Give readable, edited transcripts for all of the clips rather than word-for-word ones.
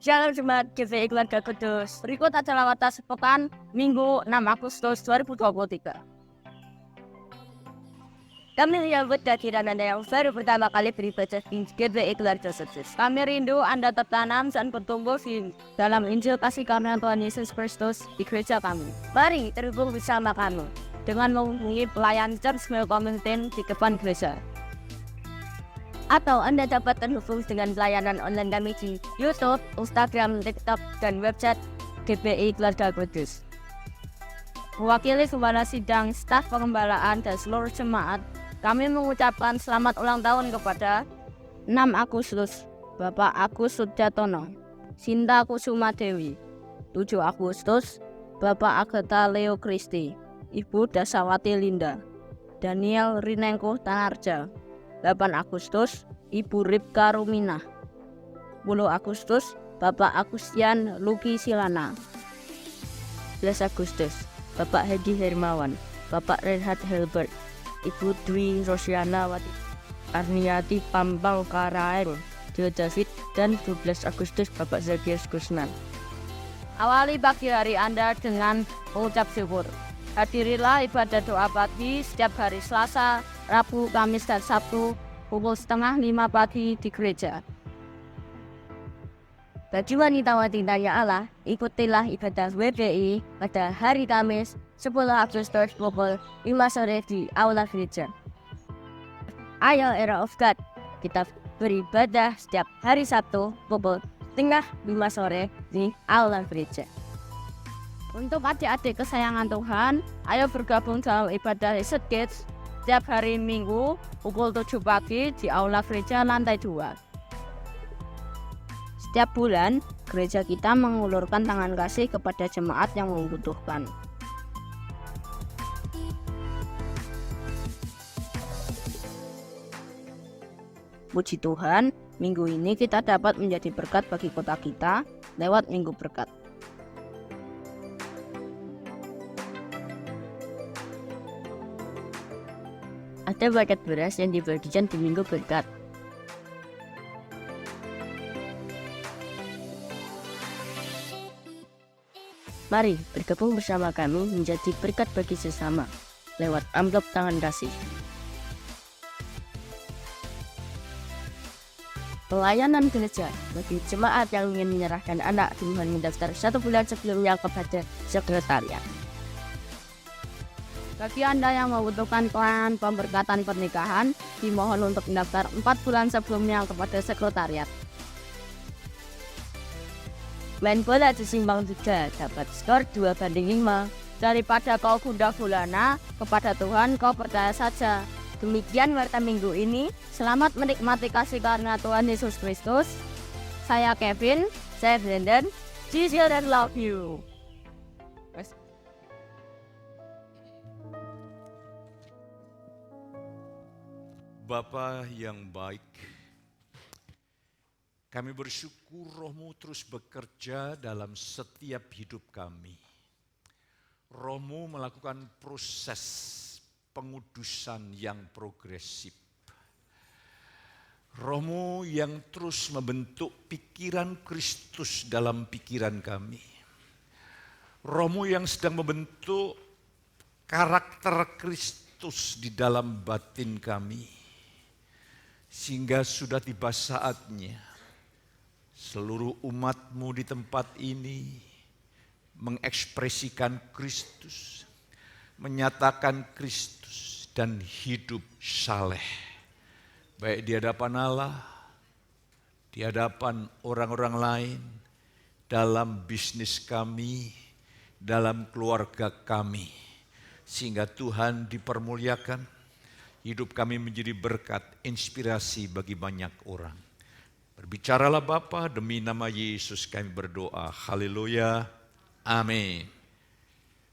Shalom Jemaat GPI Keluarga Kudus. Berikut adalah warta sepekan Minggu 6 Agustus 2023. Kami menyambut kehadiran Anda yang baru pertama kali beribadah di GPI Keluarga Kudus. Kami rindu Anda tertanam dan bertumbuh dalam Injil kasih karunia Tuhan Yesus Kristus di gereja kami. Mari terhubung bersama kami dengan menghubungi pelayan Church Mail Community di depan gereja. Atau Anda dapat terhubung dengan pelayanan online kami di YouTube, Instagram, TikTok, dan website GPI Keluarga Kudus. Mewakili Gembala Sidang, staf pengembalaan, dan seluruh jemaat, kami mengucapkan selamat ulang tahun kepada 6 Agustus, Bapak Agus Sudjatono, Sinta Kusuma Dewi. 7 Agustus, Bapak Agatha Leo Kristi, Ibu Dasawati Linda, Daniel Rinengko Tanarja. 8 Agustus, Ibu Ripka Ruminah. 10 Agustus, Bapak Agustian Luki Silana. 11 Agustus, Bapak Hedi Hermawan, Bapak Renhard Helbert, Ibu Dwi Rosiana Wati Arniati Pampang Karaeng, Dio David, dan 12 Agustus, Bapak Zakius Kusnan. Awali pagi hari Anda dengan mengucap syukur. Hadirilah ibadah doa pagi setiap hari Selasa, Rabu, Kamis, dan Sabtu pukul 4:30 pagi di gereja. Bagi wanita-wanita yang Allah, ikutilah ibadah WPI pada hari Kamis 10 Agustus pukul 5 sore di Aula Gereja. Ayo Era of God, kita beribadah setiap hari Sabtu pukul 4:30 sore di Aula Gereja. Untuk adik-adik kesayangan Tuhan, ayo bergabung dalam ibadah Reset Kids setiap hari Minggu pukul 7 pagi di Aula Gereja lantai 2. Setiap bulan, gereja kita mengulurkan tangan kasih kepada jemaat yang membutuhkan. Puji Tuhan, minggu ini kita dapat menjadi berkat bagi kota kita lewat Minggu Berkat. Ada paket beras yang dibagikan di Minggu Berkat. Mari bergabung bersama kami menjadi berkat bagi sesama lewat amplop tangan kasih. Pelayanan gereja bagi jemaat yang ingin menyerahkan anak dimohon mendaftar 1 bulan sebelumnya kepada sekretariat. Bagi Anda yang membutuhkan pelayanan pemberkatan pernikahan, dimohon untuk mendaftar 4 bulan sebelumnya kepada sekretariat. Main bola di Simpang 3 dapat skor 2-5. Daripada kau gundah gulana, kepada Tuhan kau percaya saja. Demikian warta minggu ini. Selamat menikmati kasih karunia Tuhan Yesus Kristus. Saya Kevin, saya Brandon. Jesus and love you. Bapa yang baik, kami bersyukur Roh-Mu terus bekerja dalam setiap hidup kami. Roh-Mu melakukan proses pengudusan yang progresif. Roh-Mu yang terus membentuk pikiran Kristus dalam pikiran kami. Roh-Mu yang sedang membentuk karakter Kristus di dalam batin kami. Sehingga sudah tiba saatnya seluruh umat-Mu di tempat ini mengekspresikan Kristus, menyatakan Kristus dan hidup saleh. Baik di hadapan Allah, di hadapan orang-orang lain, dalam bisnis kami, dalam keluarga kami. Sehingga Tuhan dipermuliakan. Hidup kami menjadi berkat, inspirasi bagi banyak orang. Berbicaralah Bapa, demi nama Yesus kami berdoa. Haleluya, amin.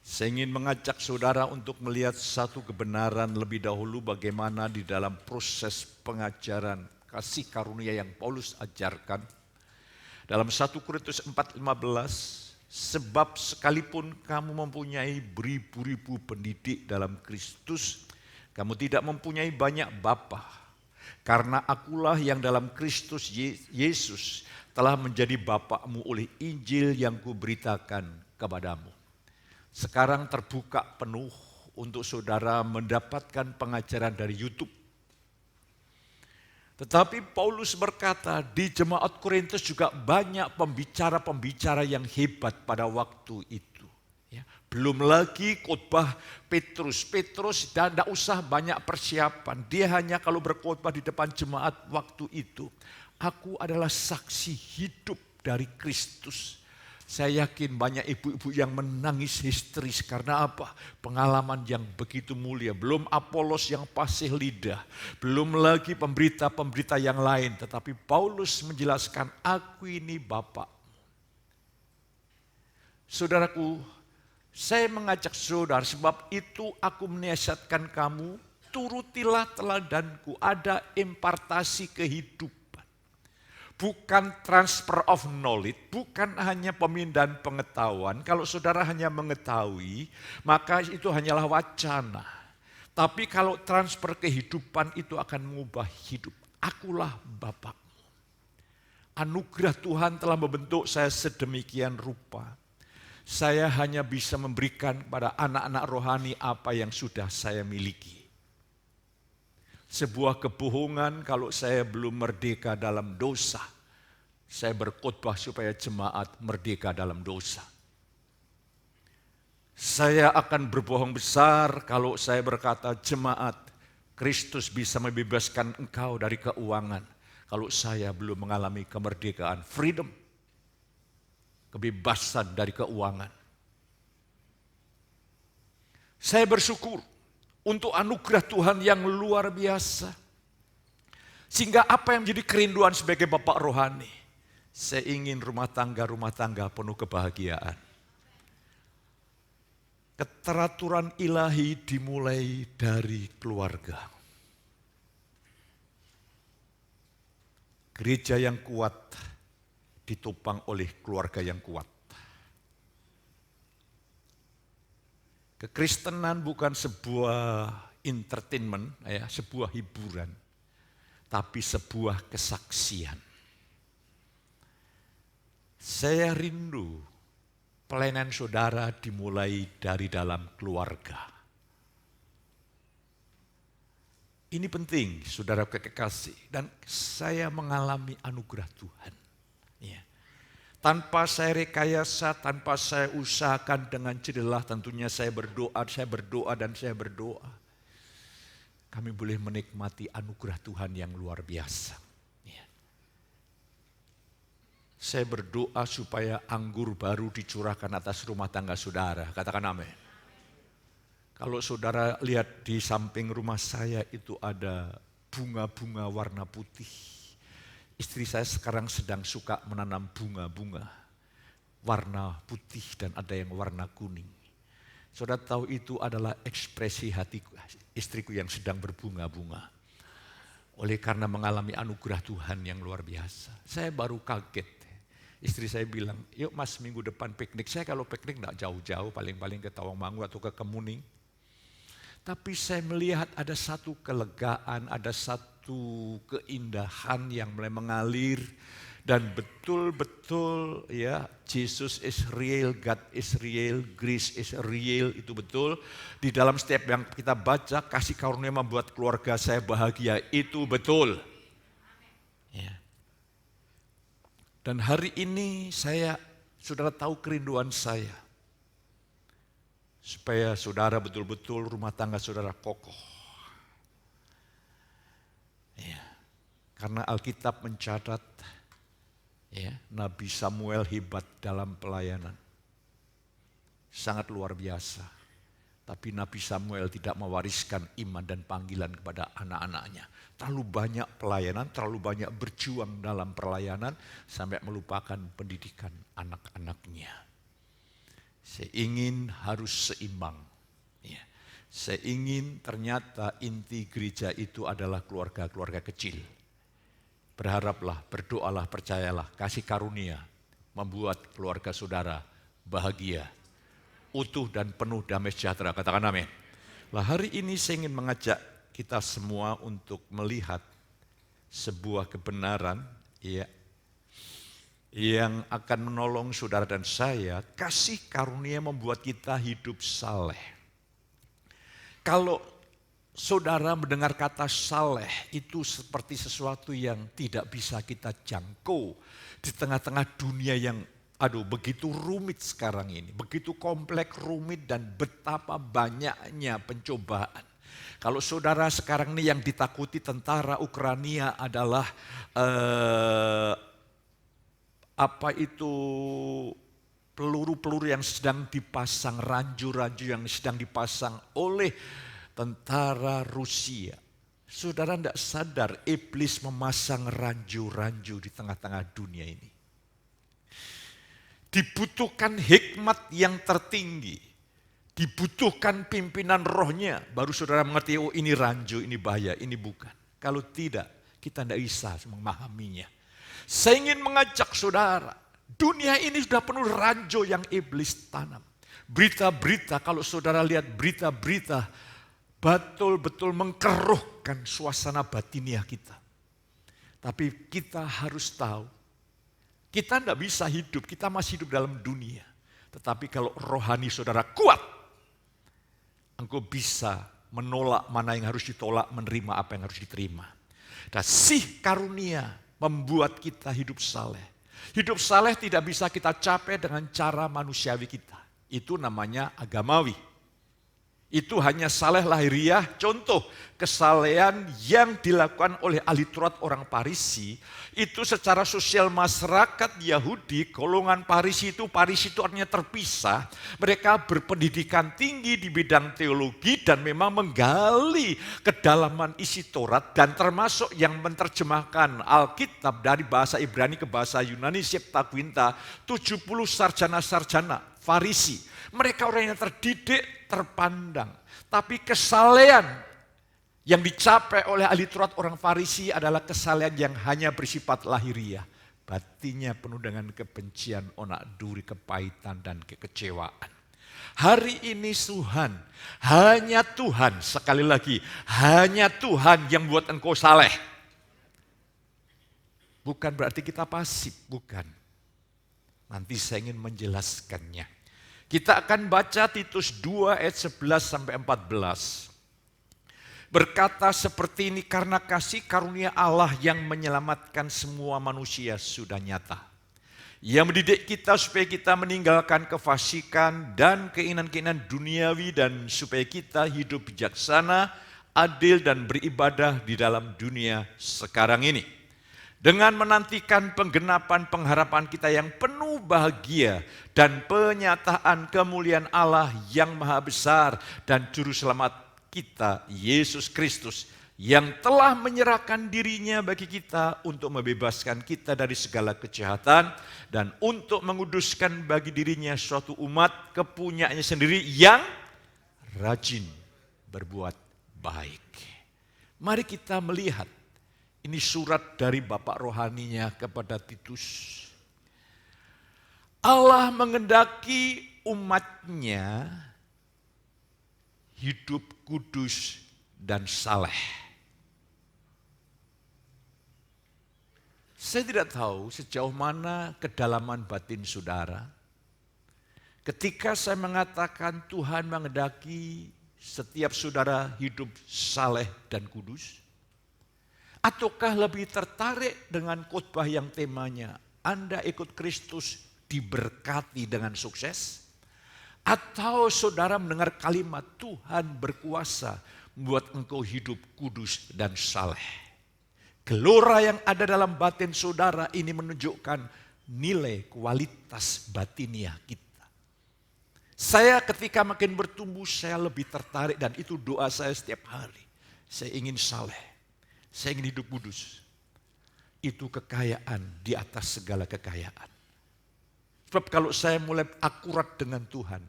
Saya ingin mengajak saudara untuk melihat satu kebenaran lebih dahulu bagaimana di dalam proses pengajaran kasih karunia yang Paulus ajarkan. Dalam 1 Korintus 4:15, sebab sekalipun kamu mempunyai beribu-ribu pendidik dalam Kristus, kamu tidak mempunyai banyak bapa. Karena akulah yang dalam Kristus Yesus telah menjadi bapakmu oleh Injil yang kuberitakan kepadamu. Sekarang terbuka penuh untuk saudara mendapatkan pengajaran dari YouTube. Tetapi Paulus berkata, di jemaat Korintus juga banyak pembicara-pembicara yang hebat pada waktu itu. Ya, belum lagi khotbah Petrus. Petrus tidak usah banyak persiapan. Dia hanya kalau berkhotbah di depan jemaat waktu itu. Aku adalah saksi hidup dari Kristus. Saya yakin banyak ibu-ibu yang menangis histeris karena apa? Pengalaman yang begitu mulia. Belum Apolos yang fasih lidah. Belum lagi pemberita-pemberita yang lain. Tetapi Paulus menjelaskan, aku ini Bapak. Saudaraku, saya mengajak saudara, sebab itu aku menasihatkan kamu, turutilah teladanku. Ada impartasi kehidupan. Bukan transfer of knowledge, bukan hanya pemindahan pengetahuan. Kalau saudara hanya mengetahui, maka itu hanyalah wacana. Tapi kalau transfer kehidupan itu akan mengubah hidup. Akulah Bapakmu. Anugerah Tuhan telah membentuk saya sedemikian rupa. Saya hanya bisa memberikan kepada anak-anak rohani apa yang sudah saya miliki. Sebuah kebohongan kalau saya belum merdeka dalam dosa. Saya berkhotbah supaya jemaat merdeka dalam dosa. Saya akan berbohong besar kalau saya berkata jemaat, Kristus bisa membebaskan engkau dari keuangan. Kalau saya belum mengalami kemerdekaan, freedom, kebebasan dari keuangan. Saya bersyukur untuk anugerah Tuhan yang luar biasa. Sehingga apa yang menjadi kerinduan sebagai bapak rohani? Saya ingin rumah tangga penuh kebahagiaan. Keteraturan ilahi dimulai dari keluarga. Gereja yang kuat ditopang oleh keluarga yang kuat. Kekristenan bukan sebuah entertainment, sebuah hiburan, tapi sebuah kesaksian. Saya rindu pelayanan saudara dimulai dari dalam keluarga. Ini penting, saudara kekasih, dan saya mengalami anugerah Tuhan. Ya. Tanpa saya rekayasa, tanpa saya usahakan dengan jelas, tentunya saya berdoa. Kami boleh menikmati anugerah Tuhan yang luar biasa. Ya. Saya berdoa supaya anggur baru dicurahkan atas rumah tangga saudara. Katakan amin. Kalau saudara lihat di samping rumah saya itu ada bunga-bunga warna putih. Istri saya sekarang sedang suka menanam bunga-bunga warna putih dan ada yang warna kuning. Saudara tahu itu adalah ekspresi hati istriku yang sedang berbunga-bunga. Oleh karena mengalami anugerah Tuhan yang luar biasa. Saya baru kaget. Istri saya bilang, yuk mas minggu depan piknik. Saya kalau piknik tidak jauh-jauh, paling-paling ke Tawangmangu atau ke Kemuning. Tapi saya melihat ada satu kelegaan, ada satu keindahan yang mulai mengalir. Dan betul-betul ya, Jesus is real, God is real, grace is real, itu betul. Di dalam setiap yang kita baca, kasih karunia membuat keluarga saya bahagia, itu betul. Ya. Dan hari ini saudara tahu kerinduan saya. Supaya saudara betul-betul rumah tangga saudara kokoh. Ya, karena Alkitab mencatat ya, Nabi Samuel hebat dalam pelayanan. Sangat luar biasa. Tapi Nabi Samuel tidak mewariskan iman dan panggilan kepada anak-anaknya. Terlalu banyak pelayanan, terlalu banyak berjuang dalam pelayanan sampai melupakan pendidikan anak-anaknya. Saya ingin harus seimbang. Ya. Saya ingin ternyata inti gereja itu adalah keluarga-keluarga kecil. Berharaplah, berdoalah, percayalah, kasih karunia membuat keluarga saudara bahagia, utuh dan penuh damai sejahtera. Katakan amin. Lah hari ini saya ingin mengajak kita semua untuk melihat sebuah kebenaran ya, yang akan menolong saudara dan saya. Kasih karunia membuat kita hidup saleh. Kalau saudara mendengar kata saleh, itu seperti sesuatu yang tidak bisa kita jangkau di tengah-tengah dunia yang begitu rumit sekarang ini, begitu kompleks, rumit, dan betapa banyaknya pencobaan. Kalau saudara sekarang ini yang ditakuti tentara Ukraina adalah peluru-peluru yang sedang dipasang, ranju-ranju yang sedang dipasang oleh tentara Rusia. Saudara tidak sadar iblis memasang ranju-ranju di tengah-tengah dunia ini. Dibutuhkan hikmat yang tertinggi. Dibutuhkan pimpinan rohnya. Baru saudara mengerti, oh ini ranju, ini bahaya, ini bukan. Kalau tidak, kita tidak bisa memahaminya. Saya ingin mengajak saudara, dunia ini sudah penuh ranju yang iblis tanam. Berita-berita, kalau saudara lihat berita-berita, betul-betul mengkeruhkan suasana batiniah kita. Tapi kita harus tahu, kita tidak bisa hidup, kita masih hidup dalam dunia. Tetapi kalau rohani saudara kuat, engkau bisa menolak mana yang harus ditolak, menerima apa yang harus diterima. Kasih karunia membuat kita hidup saleh. Hidup saleh tidak bisa kita capai dengan cara manusiawi kita. Itu namanya agamawi. Itu hanya saleh lahiriah, contoh kesalehan yang dilakukan oleh ahli Taurat orang Farisi, itu secara sosial masyarakat Yahudi, golongan Farisi itu artinya terpisah, mereka berpendidikan tinggi di bidang teologi dan memang menggali kedalaman isi Taurat dan termasuk yang menerjemahkan Alkitab dari bahasa Ibrani ke bahasa Yunani, Septuaginta, 70 sarjana-sarjana Farisi. Mereka orang yang terdidik, terpandang. Tapi kesalehan yang dicapai oleh ahli Taurat orang Farisi adalah kesalehan yang hanya bersifat lahiriah. Batinnya penuh dengan kebencian, onak duri, kepahitan, dan kekecewaan. Hari ini Tuhan, hanya Tuhan, sekali lagi, hanya Tuhan yang buat engkau saleh. Bukan berarti kita pasif, bukan. Nanti saya ingin menjelaskannya. Kita akan baca Titus 2 ayat 11 sampai 14. Berkata seperti ini, karena kasih karunia Allah yang menyelamatkan semua manusia sudah nyata. Ia mendidik kita supaya kita meninggalkan kefasikan dan keinginan-keinginan duniawi dan supaya kita hidup bijaksana, adil dan beribadah di dalam dunia sekarang ini. Dengan menantikan penggenapan pengharapan kita yang penuh bahagia dan penyataan kemuliaan Allah yang maha besar dan juru selamat kita, Yesus Kristus, yang telah menyerahkan dirinya bagi kita untuk membebaskan kita dari segala kejahatan dan untuk menguduskan bagi dirinya suatu umat kepunyaannya sendiri yang rajin berbuat baik. Mari kita melihat. Ini surat dari Bapak rohaninya kepada Titus. Allah mengendaki umatnya hidup kudus dan saleh. Saya tidak tahu sejauh mana kedalaman batin saudara. Ketika saya mengatakan Tuhan mengendaki setiap saudara hidup saleh dan kudus. Ataukah lebih tertarik dengan khotbah yang temanya Anda ikut Kristus diberkati dengan sukses? Atau saudara mendengar kalimat Tuhan berkuasa membuat engkau hidup kudus dan saleh? Gelora yang ada dalam batin saudara ini menunjukkan nilai kualitas batiniah kita. Saya ketika makin bertumbuh saya lebih tertarik dan itu doa saya setiap hari. Saya ingin saleh. Saya ingin hidup kudus. Itu kekayaan di atas segala kekayaan. Sebab kalau saya mulai akurat dengan Tuhan,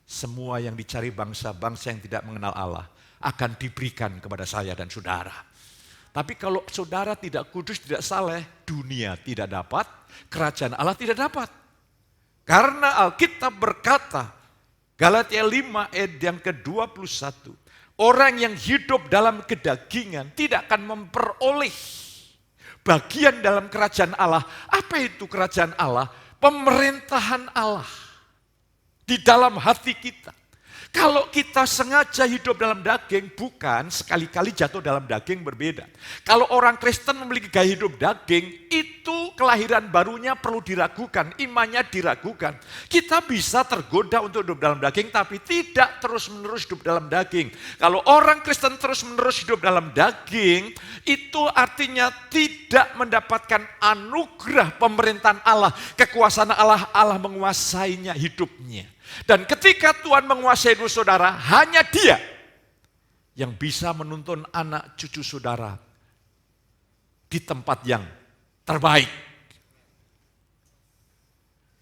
semua yang dicari bangsa-bangsa yang tidak mengenal Allah akan diberikan kepada saya dan saudara. Tapi kalau saudara tidak kudus, tidak saleh, dunia tidak dapat, kerajaan Allah tidak dapat. Karena Alkitab berkata, Galatia 5 ayat yang ke-21, orang yang hidup dalam kedagingan tidak akan memperoleh bagian dalam kerajaan Allah. Apa itu kerajaan Allah? Pemerintahan Allah di dalam hati kita. Kalau kita sengaja hidup dalam daging, bukan sekali-kali jatuh dalam daging berbeda. Kalau orang Kristen memiliki gaya hidup daging, itu kelahiran barunya perlu diragukan, imannya diragukan. Kita bisa tergoda untuk hidup dalam daging, tapi tidak terus-menerus hidup dalam daging. Kalau orang Kristen terus-menerus hidup dalam daging, itu artinya tidak mendapatkan anugerah pemerintahan Allah, kekuasaan Allah, Allah menguasainya hidupnya. Dan ketika Tuhan menguasai hidup saudara, hanya Dia yang bisa menuntun anak cucu saudara di tempat yang terbaik.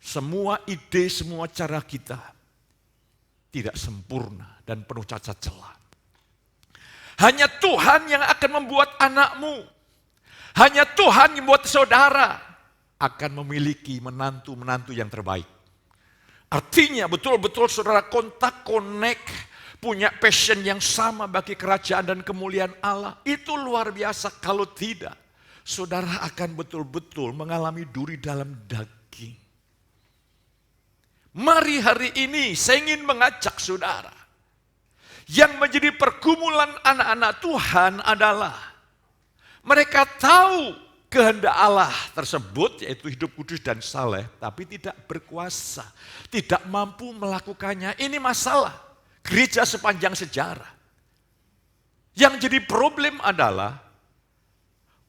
Semua ide, semua cara kita tidak sempurna dan penuh cacat celah. Hanya Tuhan yang akan membuat anakmu, hanya Tuhan yang membuat saudara akan memiliki menantu-menantu yang terbaik. Artinya betul-betul saudara connect, punya passion yang sama bagi kerajaan dan kemuliaan Allah. Itu luar biasa. Kalau tidak, saudara akan betul-betul mengalami duri dalam daging. Mari hari ini saya ingin mengajak saudara. Yang menjadi pergumulan anak-anak Tuhan adalah mereka tahu kehendak Allah tersebut, yaitu hidup kudus dan saleh, tapi tidak berkuasa, tidak mampu melakukannya. Ini masalah gereja sepanjang sejarah. Yang jadi problem adalah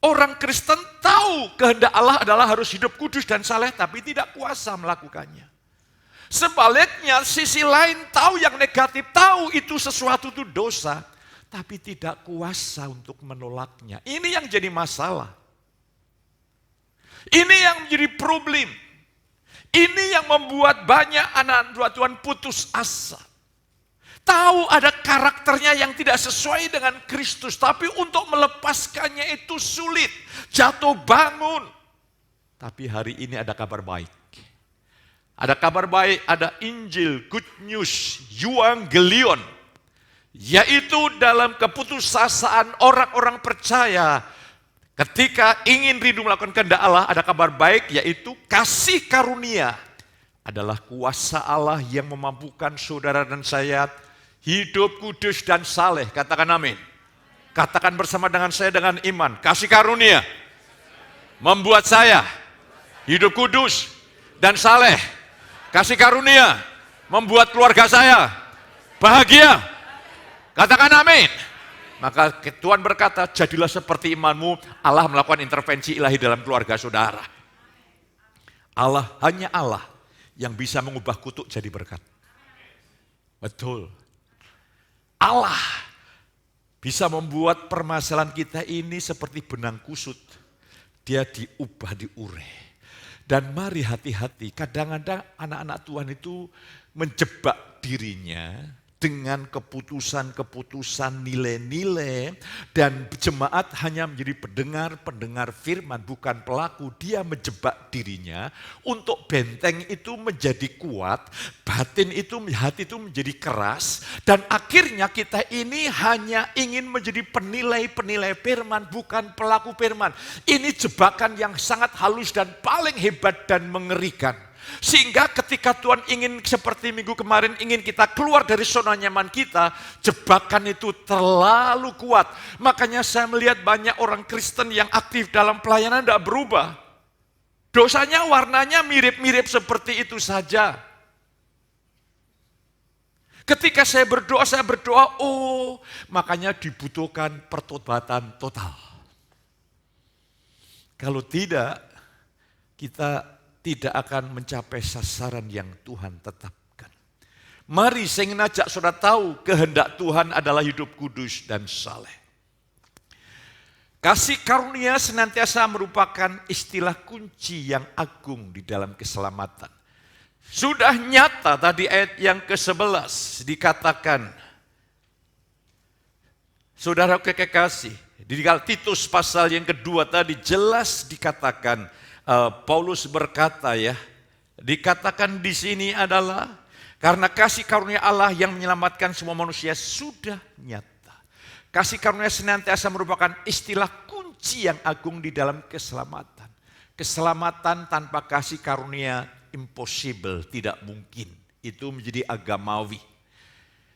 orang Kristen tahu kehendak Allah adalah harus hidup kudus dan saleh, tapi tidak kuasa melakukannya. Sebaliknya, sisi lain tahu yang negatif, tahu itu sesuatu itu dosa, tapi tidak kuasa untuk menolaknya. Ini yang jadi masalah. Ini yang menjadi problem. Ini yang membuat banyak anak-anak Tuhan putus asa. Tahu ada karakternya yang tidak sesuai dengan Kristus, tapi untuk melepaskannya itu sulit. Jatuh bangun. Tapi hari ini ada kabar baik. Ada kabar baik, ada Injil, Good News, Euangelion. Yaitu dalam keputusasaan orang-orang percaya, ketika ingin rindu melakukan kehendak Allah, ada kabar baik, yaitu kasih karunia adalah kuasa Allah yang memampukan saudara dan saya hidup kudus dan saleh. Katakan amin. Katakan bersama dengan saya dengan iman. Kasih karunia membuat saya hidup kudus dan saleh. Kasih karunia membuat keluarga saya bahagia. Katakan amin. Maka Tuhan berkata, jadilah seperti imanmu. Allah melakukan intervensi ilahi dalam keluarga saudara. Hanya Allah yang bisa mengubah kutuk jadi berkat. Betul. Allah bisa membuat permasalahan kita ini seperti benang kusut. Dia diubah, diure. Dan mari hati-hati, kadang-kadang anak-anak Tuhan itu menjebak dirinya dengan keputusan-keputusan nilai-nilai, dan jemaat hanya menjadi pendengar firman, bukan pelaku. Dia menjebak dirinya untuk benteng itu menjadi kuat, batin itu, hati itu menjadi keras, dan akhirnya kita ini hanya ingin menjadi penilai-penilai firman, bukan pelaku firman. Ini jebakan yang sangat halus dan paling hebat dan mengerikan. Sehingga ketika Tuhan ingin seperti minggu kemarin, ingin kita keluar dari zona nyaman kita, jebakan itu terlalu kuat. Makanya saya melihat banyak orang Kristen yang aktif dalam pelayanan tidak berubah. Dosanya warnanya mirip-mirip seperti itu saja. Ketika saya berdoa, makanya dibutuhkan pertobatan total. Kalau tidak, kita tidak akan mencapai sasaran yang Tuhan tetapkan. Mari saya ingin ajak saudara tahu kehendak Tuhan adalah hidup kudus dan saleh. Kasih karunia senantiasa merupakan istilah kunci yang agung di dalam keselamatan. Sudah nyata tadi ayat yang ke-11 dikatakan, saudara kekasih, di Titus pasal yang kedua tadi jelas dikatakan, Paulus berkata dikatakan di sini adalah karena kasih karunia Allah yang menyelamatkan semua manusia sudah nyata. Kasih karunia senantiasa merupakan istilah kunci suci yang agung di dalam keselamatan. Keselamatan tanpa kasih karunia impossible, tidak mungkin. Itu menjadi agamawi.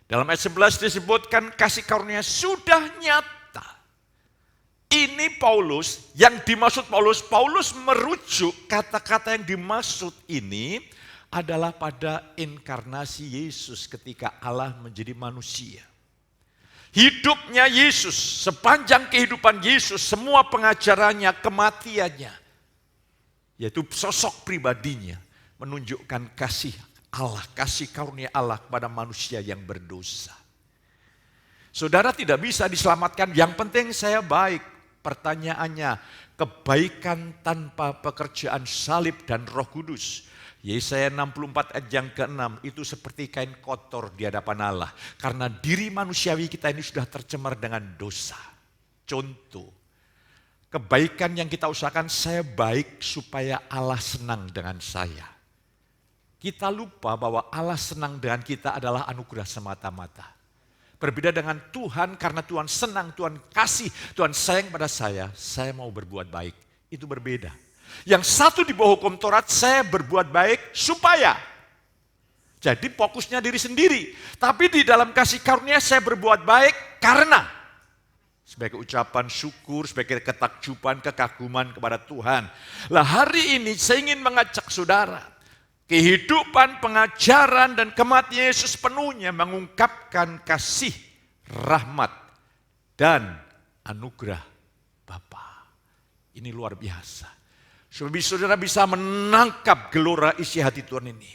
Dalam ayat 11 disebutkan kasih karunia sudah nyata. Ini Paulus, yang dimaksud Paulus merujuk kata-kata yang dimaksud ini adalah pada inkarnasi Yesus ketika Allah menjadi manusia. Hidupnya Yesus, sepanjang kehidupan Yesus, semua pengajarannya, kematiannya, yaitu sosok pribadinya, menunjukkan kasih Allah, kasih karunia Allah kepada manusia yang berdosa. Saudara tidak bisa diselamatkan, yang penting saya baik. Pertanyaannya, kebaikan tanpa pekerjaan salib dan Roh Kudus. Yesaya 64 ayat yang ke-6 itu seperti kain kotor di hadapan Allah. Karena diri manusiawi kita ini sudah tercemar dengan dosa. Contoh, kebaikan yang kita usahakan, saya baik supaya Allah senang dengan saya. Kita lupa bahwa Allah senang dengan kita adalah anugerah semata-mata. Berbeda dengan Tuhan, karena Tuhan senang, Tuhan kasih, Tuhan sayang pada saya mau berbuat baik. Itu berbeda. Yang satu di bawah hukum Taurat, saya berbuat baik supaya. Jadi fokusnya diri sendiri. Tapi di dalam kasih karunia saya berbuat baik karena. Sebagai ucapan syukur, sebagai ketakjuban, kekaguman kepada Tuhan. Lah hari ini saya ingin mengajak saudara. Kehidupan, pengajaran, dan kematian Yesus penuhnya mengungkapkan kasih, rahmat, dan anugerah Bapa. Ini luar biasa. Supaya saudara bisa menangkap gelora isi hati Tuhan ini.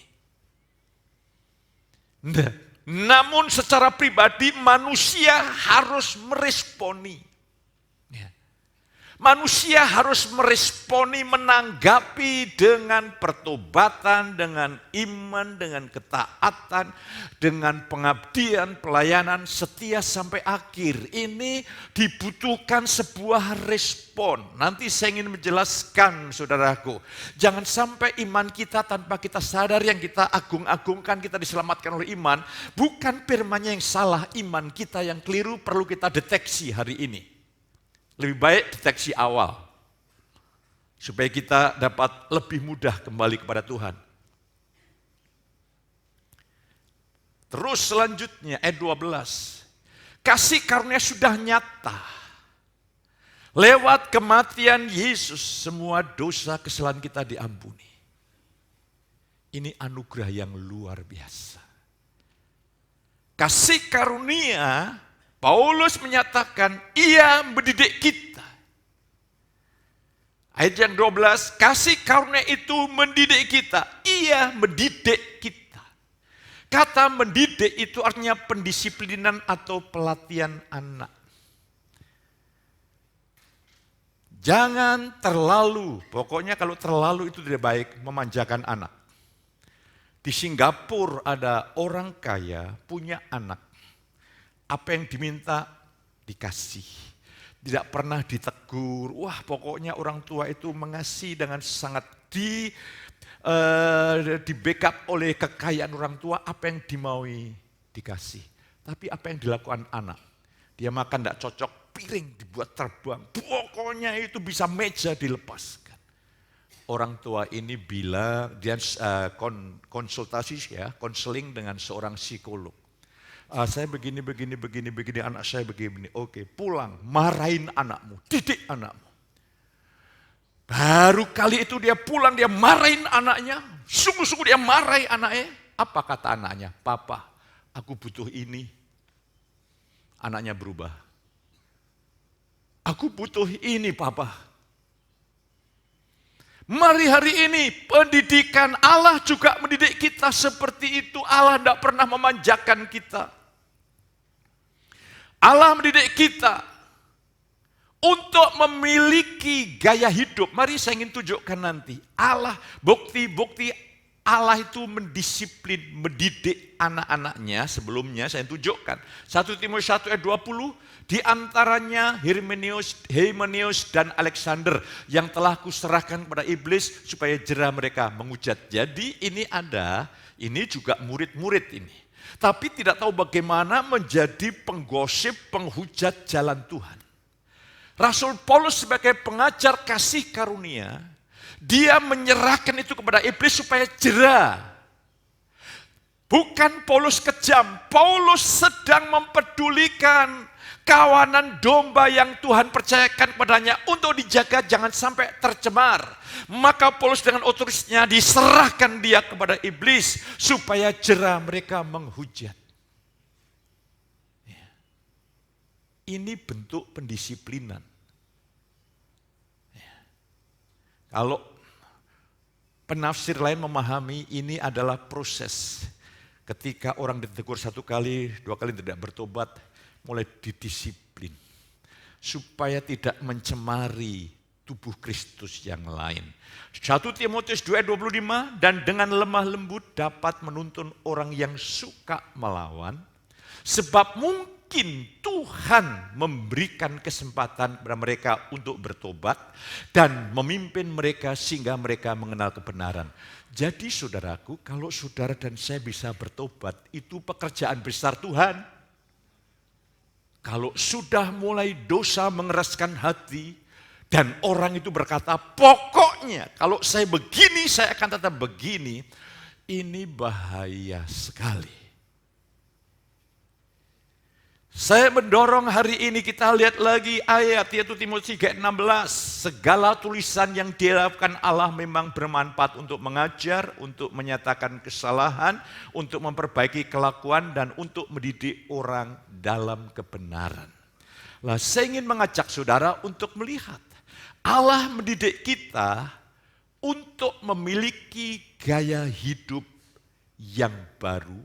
Namun secara pribadi manusia harus meresponi. Manusia harus meresponi, menanggapi dengan pertobatan, dengan iman, dengan ketaatan, dengan pengabdian, pelayanan setia sampai akhir. Ini dibutuhkan sebuah respon. Nanti saya ingin menjelaskan, saudaraku. Jangan sampai iman kita tanpa kita sadar, yang kita agung-agungkan, kita diselamatkan oleh iman. Bukan firman-Nya yang salah, iman kita yang keliru perlu kita deteksi hari ini. Lebih baik deteksi awal, supaya kita dapat lebih mudah kembali kepada Tuhan. Terus selanjutnya ayat 12. Kasih karunia sudah nyata. Lewat kematian Yesus semua dosa kesalahan kita diampuni. Ini anugerah yang luar biasa. Kasih karunia, Paulus menyatakan, ia mendidik kita. Ayat yang 12, kasih karunia itu mendidik kita. Ia mendidik kita. Kata mendidik itu artinya pendisiplinan atau pelatihan anak. Jangan terlalu, pokoknya kalau terlalu itu tidak baik, memanjakan anak. Di Singapura ada orang kaya punya anak. Apa yang diminta dikasih. Tidak pernah ditegur. Wah, pokoknya orang tua itu mengasihi dengan sangat di backup oleh kekayaan orang tua. Apa yang dimaui dikasih. Tapi apa yang dilakukan anak? Dia makan tidak cocok, piring dibuat terbang. Pokoknya itu bisa meja dilepaskan. Orang tua ini bila dia konsultasi konseling dengan seorang psikolog. Saya begini, anak saya begini. Oke, pulang, marahin anakmu, didik anakmu. Baru kali itu dia pulang, dia marahin anaknya. Sungguh-sungguh dia marahi anaknya. Apa kata anaknya? Papa, aku butuh ini. Anaknya berubah. Aku butuh ini, Papa. Mari hari ini pendidikan Allah juga mendidik kita seperti itu. Allah tidak pernah memanjakan kita. Allah mendidik kita untuk memiliki gaya hidup. Mari saya ingin tunjukkan nanti. Allah, bukti-bukti Allah itu mendisiplin, mendidik anak-anaknya. Sebelumnya saya tunjukkan. 1 Timotius 1 ayat 20. Di antaranya Hymenaeus dan Alexander yang telah kuserahkan kepada iblis supaya jera mereka menghujat. Jadi ini juga murid-murid ini. Tapi tidak tahu bagaimana menjadi penggosip, penghujat jalan Tuhan. Rasul Paulus sebagai pengajar kasih karunia, dia menyerahkan itu kepada iblis supaya jera. Bukan Paulus kejam, Paulus sedang mempedulikan kawanan domba yang Tuhan percayakan kepadanya untuk dijaga jangan sampai tercemar. Maka Paulus dengan otoritasnya diserahkan dia kepada iblis supaya jera mereka menghujat. Ini bentuk pendisiplinan. Kalau penafsir lain memahami ini adalah proses. Ketika orang ditegur 1 kali, 2 kali tidak bertobat, mulai didisiplin. Supaya tidak mencemari tubuh Kristus yang lain. 1 Timotius 2:25, dan dengan lemah lembut dapat menuntun orang yang suka melawan. Sebab mungkin Tuhan memberikan kesempatan kepada mereka untuk bertobat dan memimpin mereka sehingga mereka mengenal kebenaran. Jadi saudaraku, kalau saudara dan saya bisa bertobat, itu pekerjaan besar Tuhan. Kalau sudah mulai dosa mengeraskan hati dan orang itu berkata, pokoknya kalau saya begini, saya akan tetap begini, ini bahaya sekali. Saya mendorong hari ini kita lihat lagi ayat yaitu Timotius 3:16. Segala tulisan yang dilakukan Allah memang bermanfaat untuk mengajar, untuk menyatakan kesalahan, untuk memperbaiki kelakuan dan untuk mendidik orang dalam kebenaran. Lah, saya ingin mengajak saudara untuk melihat Allah mendidik kita untuk memiliki gaya hidup yang baru,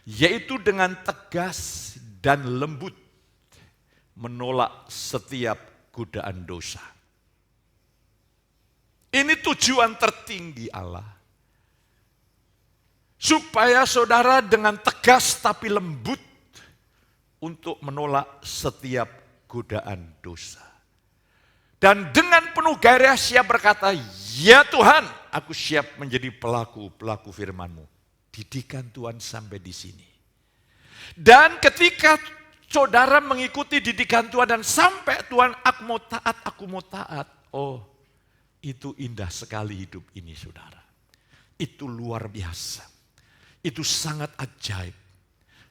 yaitu dengan tegas dan lembut menolak setiap godaan dosa. Ini tujuan tertinggi Allah. Supaya saudara dengan tegas tapi lembut untuk menolak setiap godaan dosa. Dan dengan penuh gairah siap berkata, ya Tuhan, aku siap menjadi pelaku firman-Mu. Didikan Tuhan sampai di sini. Dan ketika saudara mengikuti didikan Tuhan dan sampai Tuhan aku mau taat. Oh, itu indah sekali hidup ini saudara. Itu luar biasa. Itu sangat ajaib.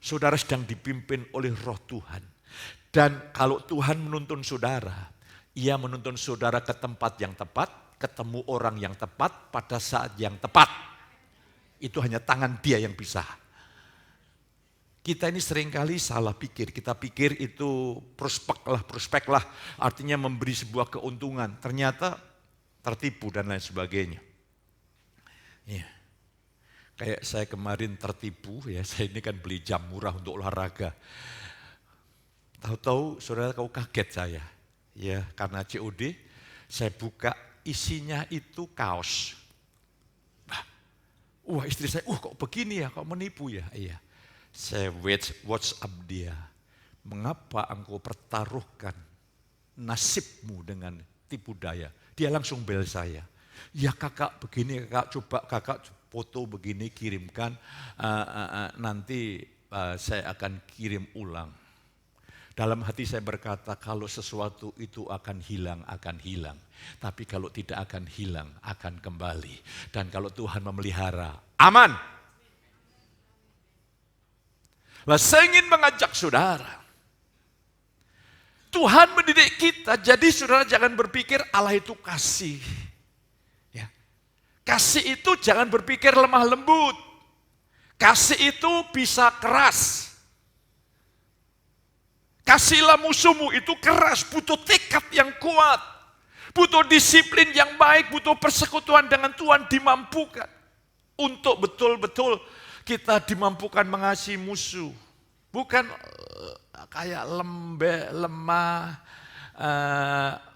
Saudara sedang dipimpin oleh roh Tuhan. Dan kalau Tuhan menuntun saudara, Ia menuntun saudara ke tempat yang tepat, ketemu orang yang tepat pada saat yang tepat. Itu hanya tangan Dia yang bisa. Kita ini seringkali salah pikir. Kita pikir itu prospek lah. Artinya memberi sebuah keuntungan. Ternyata tertipu dan lain sebagainya. Ya. Kayak saya kemarin tertipu, ya saya ini kan beli jam murah untuk olahraga. Tahu-tahu saudara kau kaget saya. Ya, karena COD saya buka isinya itu kaos. Wah istri saya, kok begini ya, kok menipu ya? Iya. Saya WhatsApp dia, mengapa engkau pertaruhkan nasibmu dengan tipu daya? Dia langsung bel saya. Ya kakak begini, kakak coba kakak foto begini kirimkan, nanti saya akan kirim ulang. Dalam hati saya berkata, kalau sesuatu itu akan hilang. Tapi kalau tidak akan hilang, akan kembali. Dan kalau Tuhan memelihara, aman. Nah, saya ingin mengajak saudara. Tuhan mendidik kita, jadi saudara jangan berpikir Allah itu kasih. Ya. Kasih itu jangan berpikir lemah lembut. Kasih itu bisa keras. Kasihlah musuhmu itu keras, butuh tekad yang kuat. Butuh disiplin yang baik, butuh persekutuan dengan Tuhan dimampukan. Untuk betul-betul kita dimampukan mengasihi musuh. Bukan kayak lemah,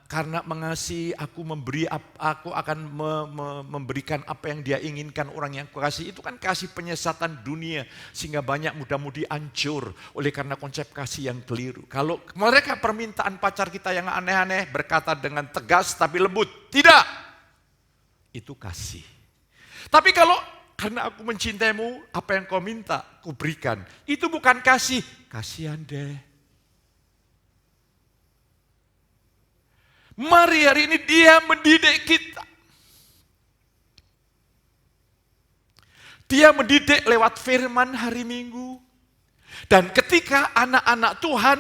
karena mengasihi aku akan memberikan apa yang dia inginkan orang yang kukasih. Itu kan kasih penyesatan dunia sehingga banyak muda-mudi hancur oleh karena konsep kasih yang keliru. Kalau mereka permintaan pacar kita yang aneh-aneh berkata dengan tegas tapi lembut, tidak. Itu kasih. Tapi kalau karena aku mencintaimu, apa yang kau minta, ku berikan. Itu bukan kasih, kasihan deh. Mari hari ini dia mendidik kita. Dia mendidik lewat firman hari Minggu. Dan ketika anak-anak Tuhan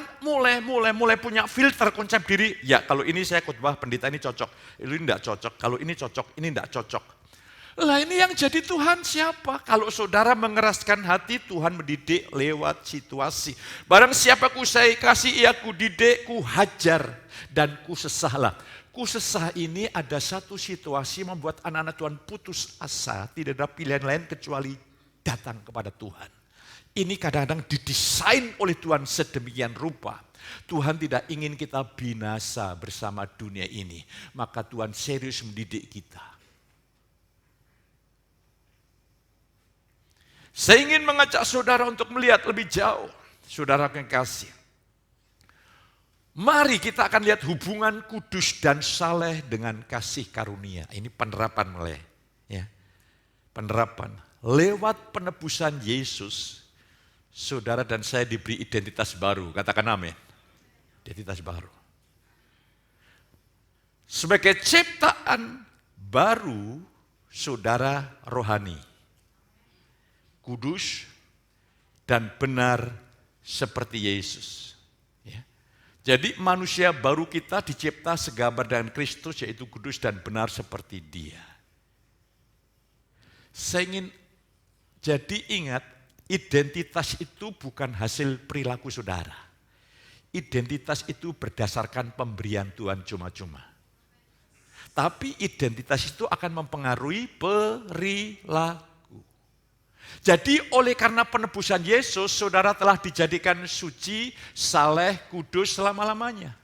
mulai punya filter konsep diri, ya kalau ini saya khotbah pendeta ini cocok, ini tidak cocok, kalau ini cocok, ini tidak cocok. Lah ini yang jadi Tuhan siapa? Kalau saudara mengeraskan hati, Tuhan mendidik lewat situasi. Barang siapa ku saya kasih, ia ku didik, ku hajar, dan ku sesahlah. Ku sesah ini ada satu situasi membuat anak-anak Tuhan putus asa, tidak ada pilihan lain kecuali datang kepada Tuhan. Ini kadang-kadang didesain oleh Tuhan sedemikian rupa. Tuhan tidak ingin kita binasa bersama dunia ini. Maka Tuhan serius mendidik kita. Saya ingin mengajak saudara untuk melihat lebih jauh. Saudara yang kasih. Mari kita akan lihat hubungan kudus dan saleh dengan kasih karunia. Ini penerapan mulai. Ya. Penerapan. Lewat penebusan Yesus, saudara dan saya diberi identitas baru. Katakan amin. Identitas baru. Sebagai ciptaan baru, saudara rohani. Kudus dan benar seperti Yesus. Ya. Jadi manusia baru kita dicipta segambar dengan Kristus, yaitu kudus dan benar seperti Dia. Saya ingin jadi ingat, identitas itu bukan hasil perilaku saudara. Identitas itu berdasarkan pemberian Tuhan cuma-cuma. Tapi identitas itu akan mempengaruhi perilaku. Jadi oleh karena penebusan Yesus, saudara telah dijadikan suci, saleh, kudus selama-lamanya.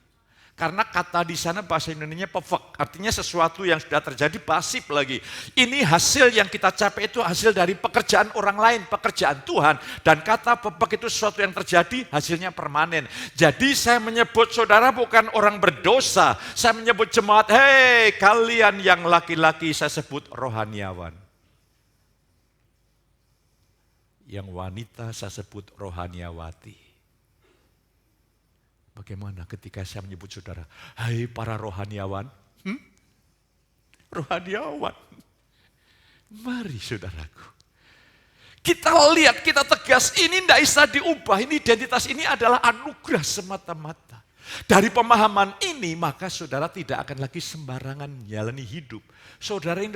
Karena kata di sana bahasa Indonesianya perfect, artinya sesuatu yang sudah terjadi pasif lagi. Ini hasil yang kita capai itu hasil dari pekerjaan orang lain, pekerjaan Tuhan. Dan kata perfect itu sesuatu yang terjadi, hasilnya permanen. Jadi saya menyebut saudara bukan orang berdosa, saya menyebut jemaat, hei kalian yang laki-laki saya sebut rohaniawan. Yang wanita saya sebut rohaniawati. Bagaimana ketika saya menyebut saudara, hai para rohaniawan, rohaniawan. Mari saudaraku. Kita lihat, kita tegas, ini tidak bisa diubah, ini identitas ini adalah anugerah semata-mata. Dari pemahaman ini, maka saudara tidak akan lagi sembarangan menjalani hidup. Saudara ini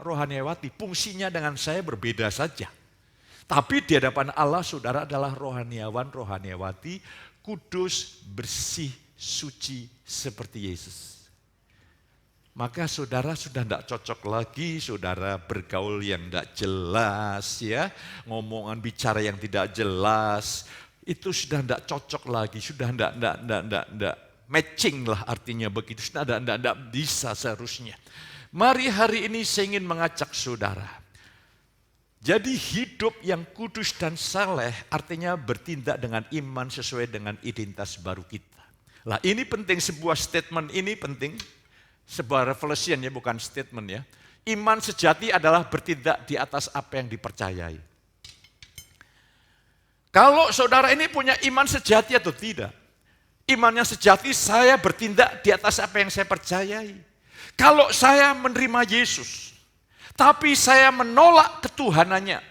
rohaniawati, fungsinya dengan saya berbeda saja. Tapi di hadapan Allah saudara adalah rohaniawan, rohaniawati, kudus, bersih, suci seperti Yesus. Maka saudara sudah tidak cocok lagi, saudara bergaul yang tidak jelas, ya, ngomongan bicara yang tidak jelas, itu sudah tidak cocok lagi, sudah tidak matching lah artinya begitu, sudah tidak bisa seharusnya. Mari hari ini saya ingin mengajak saudara. Jadi hidup yang kudus dan saleh artinya bertindak dengan iman sesuai dengan identitas baru kita. Lah ini penting, sebuah statement ini penting, sebuah revelation ya, bukan statement ya. Iman sejati adalah bertindak di atas apa yang dipercayai. Kalau saudara ini punya iman sejati atau tidak? Iman yang sejati saya bertindak di atas apa yang saya percayai. Kalau saya menerima Yesus, tapi saya menolak ketuhanannya.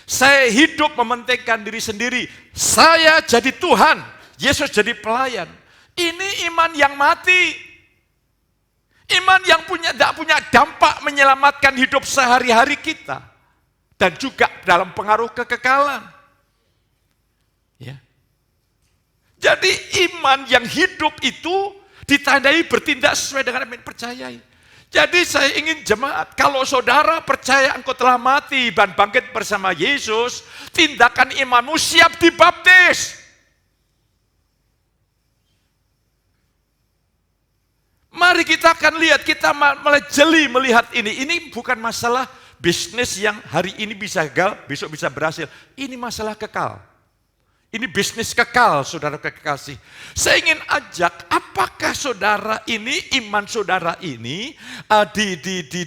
Saya hidup mementingkan diri sendiri. Saya jadi Tuhan, Yesus jadi pelayan. Ini iman yang mati. Iman yang tidak punya dampak menyelamatkan hidup sehari-hari kita. Dan juga dalam pengaruh kekekalan. Ya. Jadi iman yang hidup itu ditandai bertindak sesuai dengan apa yang percayai. Jadi saya ingin jemaat, kalau saudara percaya engkau telah mati dan bangkit bersama Yesus, tindakan imanmu siap dibaptis. Mari kita akan lihat, kita mulai jeli melihat ini. Ini bukan masalah bisnis yang hari ini bisa gagal, besok bisa berhasil. Ini masalah kekal. Ini bisnis kekal, saudara kekasih. Saya ingin ajak, apakah saudara ini, iman saudara ini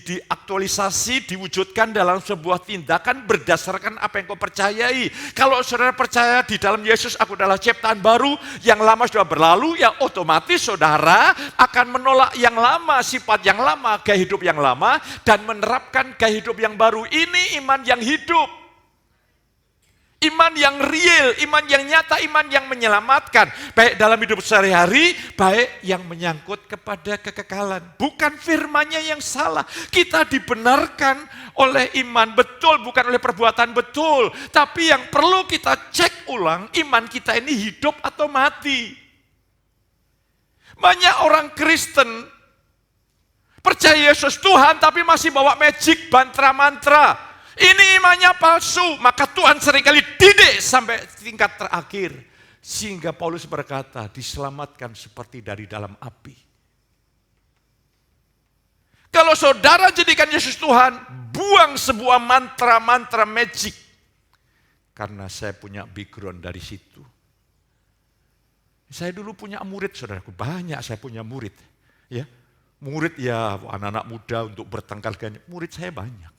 diaktualisasi, diwujudkan dalam sebuah tindakan berdasarkan apa yang kau percayai. Kalau saudara percaya di dalam Yesus aku adalah ciptaan baru, yang lama sudah berlalu, ya otomatis saudara akan menolak yang lama, sifat yang lama, gaya hidup yang lama, dan menerapkan gaya hidup yang baru. Ini iman yang hidup. Iman yang real, iman yang nyata, iman yang menyelamatkan. Baik dalam hidup sehari-hari, baik yang menyangkut kepada kekekalan. Bukan firman-Nya yang salah. Kita dibenarkan oleh iman, betul, bukan oleh perbuatan, betul. Tapi yang perlu kita cek ulang, iman kita ini hidup atau mati. Banyak orang Kristen percaya Yesus Tuhan, tapi masih bawa magic, mantra-mantra. Ini imannya palsu, maka Tuhan seringkali didik sampai tingkat terakhir. Sehingga Paulus berkata, diselamatkan seperti dari dalam api. Kalau saudara jadikan Yesus Tuhan, buang sebuah mantra-mantra magic. Karena saya punya background dari situ. Saya dulu punya murid, saudaraku, banyak saya punya murid. Ya, murid ya anak-anak muda untuk bertengkar dengan murid saya banyak.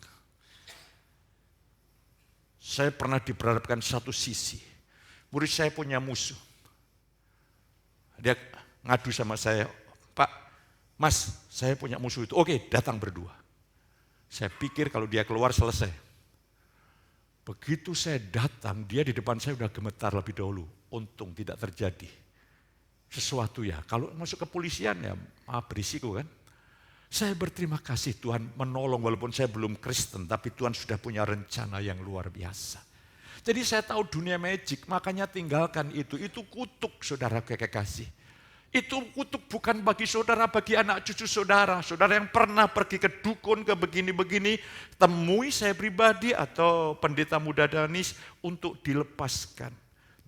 Saya pernah diperhadapkan satu sisi. Murid saya punya musuh. Dia ngadu sama saya, Pak, Mas, saya punya musuh itu. Oke, datang berdua. Saya pikir kalau dia keluar selesai. Begitu saya datang, dia di depan saya udah gemetar lebih dahulu. Untung tidak terjadi sesuatu ya. Kalau masuk kepolisian ya berisiko kan. Saya berterima kasih Tuhan menolong walaupun saya belum Kristen, tapi Tuhan sudah punya rencana yang luar biasa. Jadi saya tahu dunia magic, makanya tinggalkan itu. Itu kutuk saudara kekasih. Itu kutuk bukan bagi saudara, bagi anak cucu saudara. Saudara yang pernah pergi ke dukun, ke begini-begini, temui saya pribadi atau pendeta muda Danis untuk dilepaskan.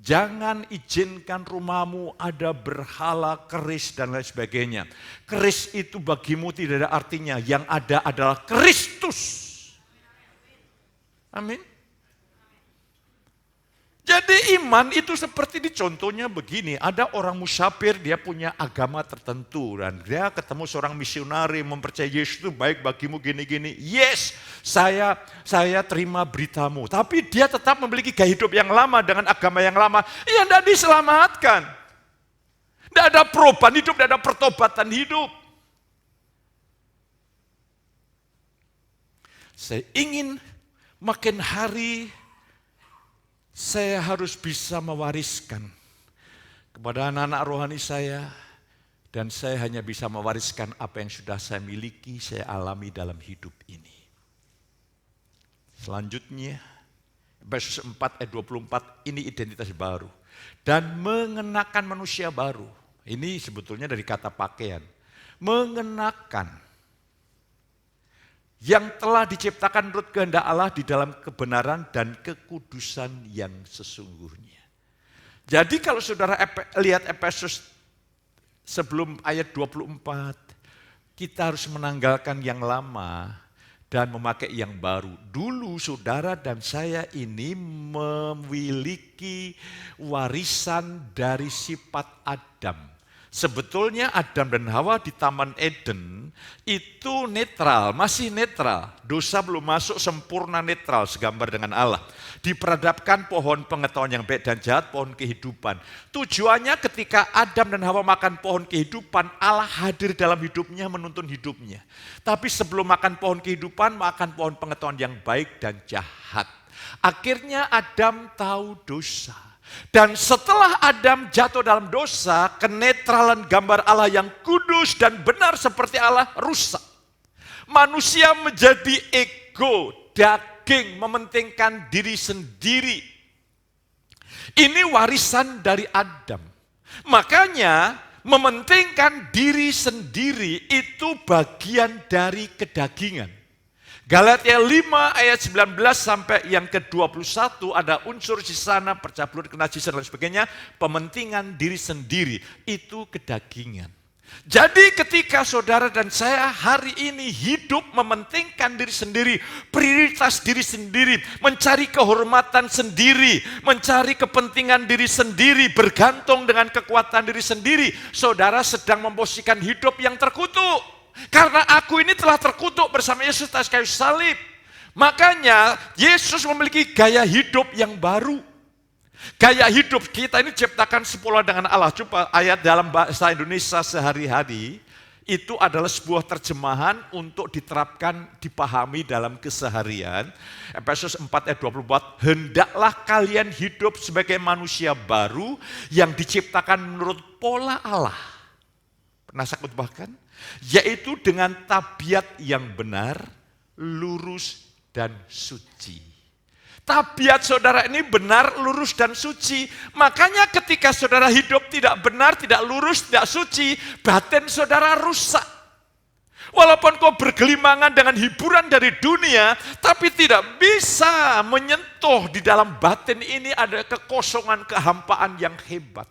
Jangan izinkan rumahmu ada berhala, keris, dan lain sebagainya. Keris itu bagimu tidak ada artinya. Yang ada adalah Kristus. Amin. Jadi iman itu seperti di contohnya begini, ada orang musafir, dia punya agama tertentu dan dia ketemu seorang misionari mempercayai Yesus itu baik bagimu gini-gini. Yes, saya terima beritamu. Tapi dia tetap memiliki gaya hidup yang lama dengan agama yang lama. Ia tidak diselamatkan. Tidak ada perubahan hidup, tidak ada pertobatan hidup. Saya ingin makin hari saya harus bisa mewariskan kepada anak-anak rohani saya, dan saya hanya bisa mewariskan apa yang sudah saya miliki, saya alami dalam hidup ini. Selanjutnya, Efesus 4 ayat 24, ini identitas baru. Dan mengenakan manusia baru. Ini sebetulnya dari kata pakaian. Mengenakan yang telah diciptakan menurut kehendak Allah di dalam kebenaran dan kekudusan yang sesungguhnya. Jadi kalau saudara lihat Efesus sebelum ayat 24, kita harus menanggalkan yang lama dan memakai yang baru. Dulu saudara dan saya ini memiliki warisan dari sifat Adam. Sebetulnya Adam dan Hawa di Taman Eden itu netral, masih netral. Dosa belum masuk sempurna netral, segambar dengan Allah. Diperhadapkan pohon pengetahuan yang baik dan jahat, pohon kehidupan. Tujuannya ketika Adam dan Hawa makan pohon kehidupan, Allah hadir dalam hidupnya, menuntun hidupnya. Tapi sebelum makan pohon kehidupan, makan pohon pengetahuan yang baik dan jahat. Akhirnya Adam tahu dosa. Dan setelah Adam jatuh dalam dosa, kenetralan gambar Allah yang kudus dan benar seperti Allah rusak. Manusia menjadi ego, daging, mementingkan diri sendiri. Ini warisan dari Adam. Makanya mementingkan diri sendiri itu bagian dari kedagingan. Galatia 5 ayat 19 sampai yang ke-21 ada unsur di sana, percaya belut, kenajisan dan sebagainya, pementingan diri sendiri, itu kedagingan. Jadi ketika saudara dan saya hari ini hidup mementingkan diri sendiri, prioritas diri sendiri, mencari kehormatan sendiri, mencari kepentingan diri sendiri, bergantung dengan kekuatan diri sendiri, saudara sedang memposisikan hidup yang terkutuk. Karena aku ini telah terkutuk bersama Yesus atas kayu salib. Makanya Yesus memiliki gaya hidup yang baru. Gaya hidup kita ini diciptakan sepola dengan Allah. Coba ayat dalam bahasa Indonesia sehari-hari, itu adalah sebuah terjemahan untuk diterapkan, dipahami dalam keseharian. Efesus 4 ayat 24, hendaklah kalian hidup sebagai manusia baru yang diciptakan menurut pola Allah. Pernah saya khotbahkan? Yaitu dengan tabiat yang benar, lurus dan suci. Tabiat saudara ini benar, lurus, dan suci. Makanya ketika saudara hidup tidak benar, tidak lurus, tidak suci, batin saudara rusak. Walaupun kau bergelimangan dengan hiburan dari dunia, tapi tidak bisa menyentuh di dalam batin ini ada kekosongan, kehampaan yang hebat.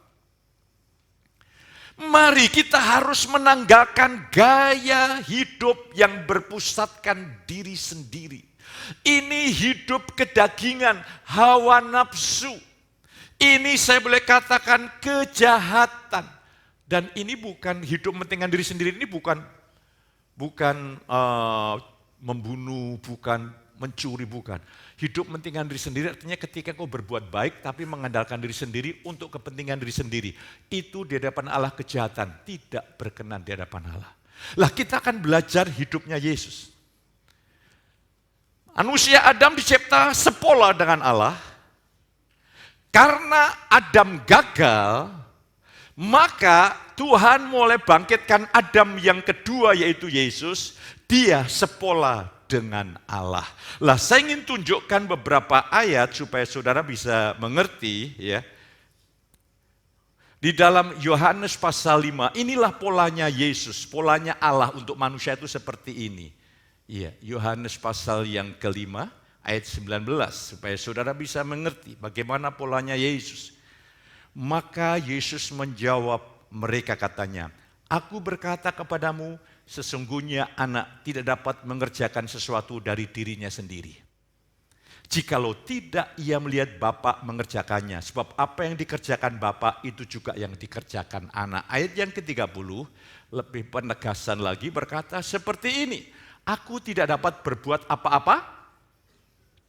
Mari kita harus menanggalkan gaya hidup yang berpusatkan diri sendiri. Ini hidup kedagingan, hawa nafsu. Ini saya boleh katakan kejahatan. Dan ini bukan hidup mementingkan diri sendiri, ini bukan membunuh, bukan mencuri, bukan. Hidup mementingkan diri sendiri artinya ketika kau berbuat baik tapi mengandalkan diri sendiri untuk kepentingan diri sendiri. Itu di hadapan Allah kejahatan, tidak berkenan di hadapan Allah. Lah kita akan belajar hidupnya Yesus. Manusia Adam dicipta sepola dengan Allah. Karena Adam gagal, maka Tuhan mulai bangkitkan Adam yang kedua yaitu Yesus. Dia sepola dengan Allah. Lah saya ingin tunjukkan beberapa ayat supaya saudara bisa mengerti ya. Di dalam Yohanes pasal 5, inilah polanya Yesus, polanya Allah untuk manusia itu seperti ini. Iya, Yohanes pasal yang kelima ayat 19 supaya saudara bisa mengerti bagaimana polanya Yesus. Maka Yesus menjawab mereka katanya, aku berkata kepadamu sesungguhnya anak tidak dapat mengerjakan sesuatu dari dirinya sendiri. Jikalau tidak ia melihat Bapa mengerjakannya, sebab apa yang dikerjakan Bapa itu juga yang dikerjakan anak. Ayat yang ke-30 lebih penegasan lagi berkata seperti ini. Aku tidak dapat berbuat apa-apa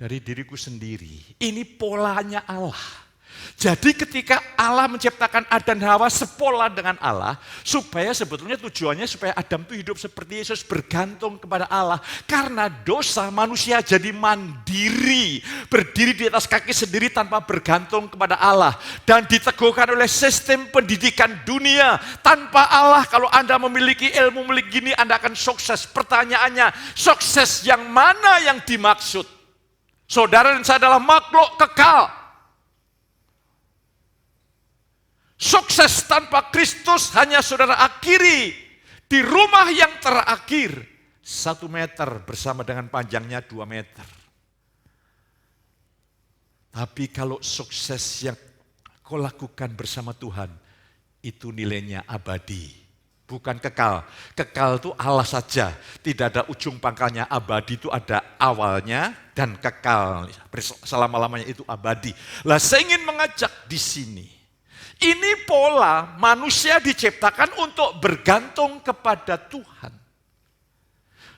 dari diriku sendiri. Ini polanya Allah. Jadi ketika Allah menciptakan Adam dan Hawa sepola dengan Allah, supaya sebetulnya tujuannya supaya Adam itu hidup seperti Yesus, bergantung kepada Allah. Karena dosa manusia jadi mandiri, berdiri di atas kaki sendiri tanpa bergantung kepada Allah. Dan diteguhkan oleh sistem pendidikan dunia. Tanpa Allah kalau Anda memiliki ilmu memiliki gini Anda akan sukses. Pertanyaannya, sukses yang mana yang dimaksud? Saudara dan saya adalah makhluk kekal. Sukses tanpa Kristus hanya saudara akhiri di rumah yang terakhir 1 meter bersama dengan panjangnya 2 meter. Tapi kalau sukses yang kau lakukan bersama Tuhan itu nilainya abadi, bukan kekal. Kekal itu Allah saja, tidak ada ujung pangkalnya. Abadi itu ada awalnya dan kekal selama-lamanya itu abadi. Lah saya ingin mengajak di sini. Ini pola manusia diciptakan untuk bergantung kepada Tuhan.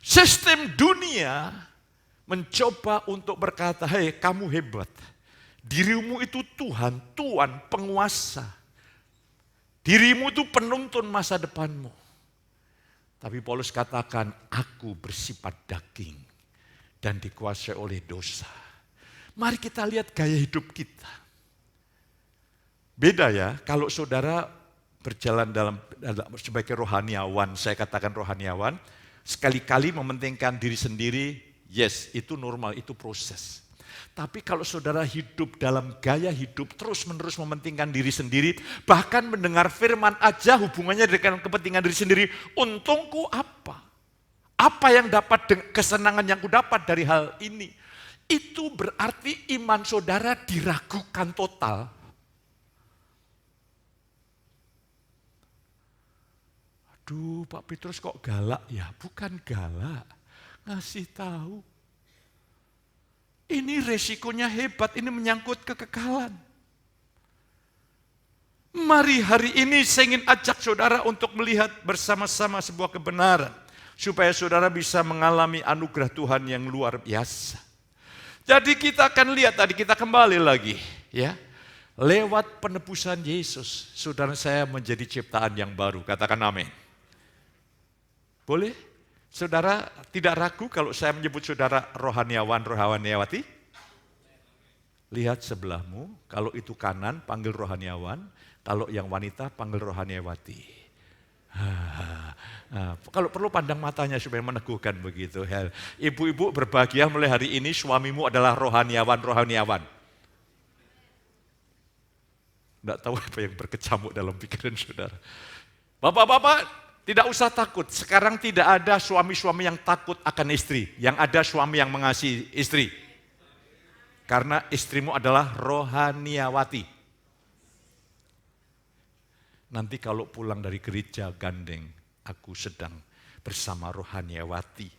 Sistem dunia mencoba untuk berkata, hei kamu hebat. Dirimu itu Tuhan, Tuhan penguasa. Dirimu itu penuntun masa depanmu. Tapi Paulus katakan, aku bersifat daging dan dikuasai oleh dosa. Mari kita lihat gaya hidup kita. Beda ya, kalau saudara berjalan sebagai rohaniawan, saya katakan rohaniawan, sekali-kali mementingkan diri sendiri, yes, itu normal, itu proses. Tapi kalau saudara hidup dalam gaya hidup terus-menerus mementingkan diri sendiri, bahkan mendengar firman aja hubungannya dengan kepentingan diri sendiri, untungku apa? Apa yang dapat kesenangan yang kudapat dari hal ini? Itu berarti iman saudara diragukan total. Waduh, Pak Petrus kok galak ya? Bukan galak, ngasih tahu. Ini resikonya hebat, ini menyangkut kekekalan. Mari hari ini saya ingin ajak saudara untuk melihat bersama-sama sebuah kebenaran. Supaya saudara bisa mengalami anugerah Tuhan yang luar biasa. Jadi kita akan lihat tadi, kita kembali lagi. Ya, lewat penebusan Yesus, saudara saya menjadi ciptaan yang baru. Katakan amin. Boleh? Saudara tidak ragu kalau saya menyebut saudara rohaniawan, rohaniawati? Lihat sebelahmu, kalau itu kanan panggil rohaniawan, kalau yang wanita panggil rohaniawati. Kalau perlu pandang matanya supaya meneguhkan begitu. Ibu-ibu berbahagia mulai hari ini suamimu adalah rohaniawan. Tidak tahu apa yang berkecamuk dalam pikiran saudara. Bapak-bapak, tidak usah takut, sekarang tidak ada suami-suami yang takut akan istri. Yang ada suami yang mengasihi istri. Karena istrimu adalah rohaniawati. Nanti kalau pulang dari gereja gandeng, aku sedang bersama rohaniawati.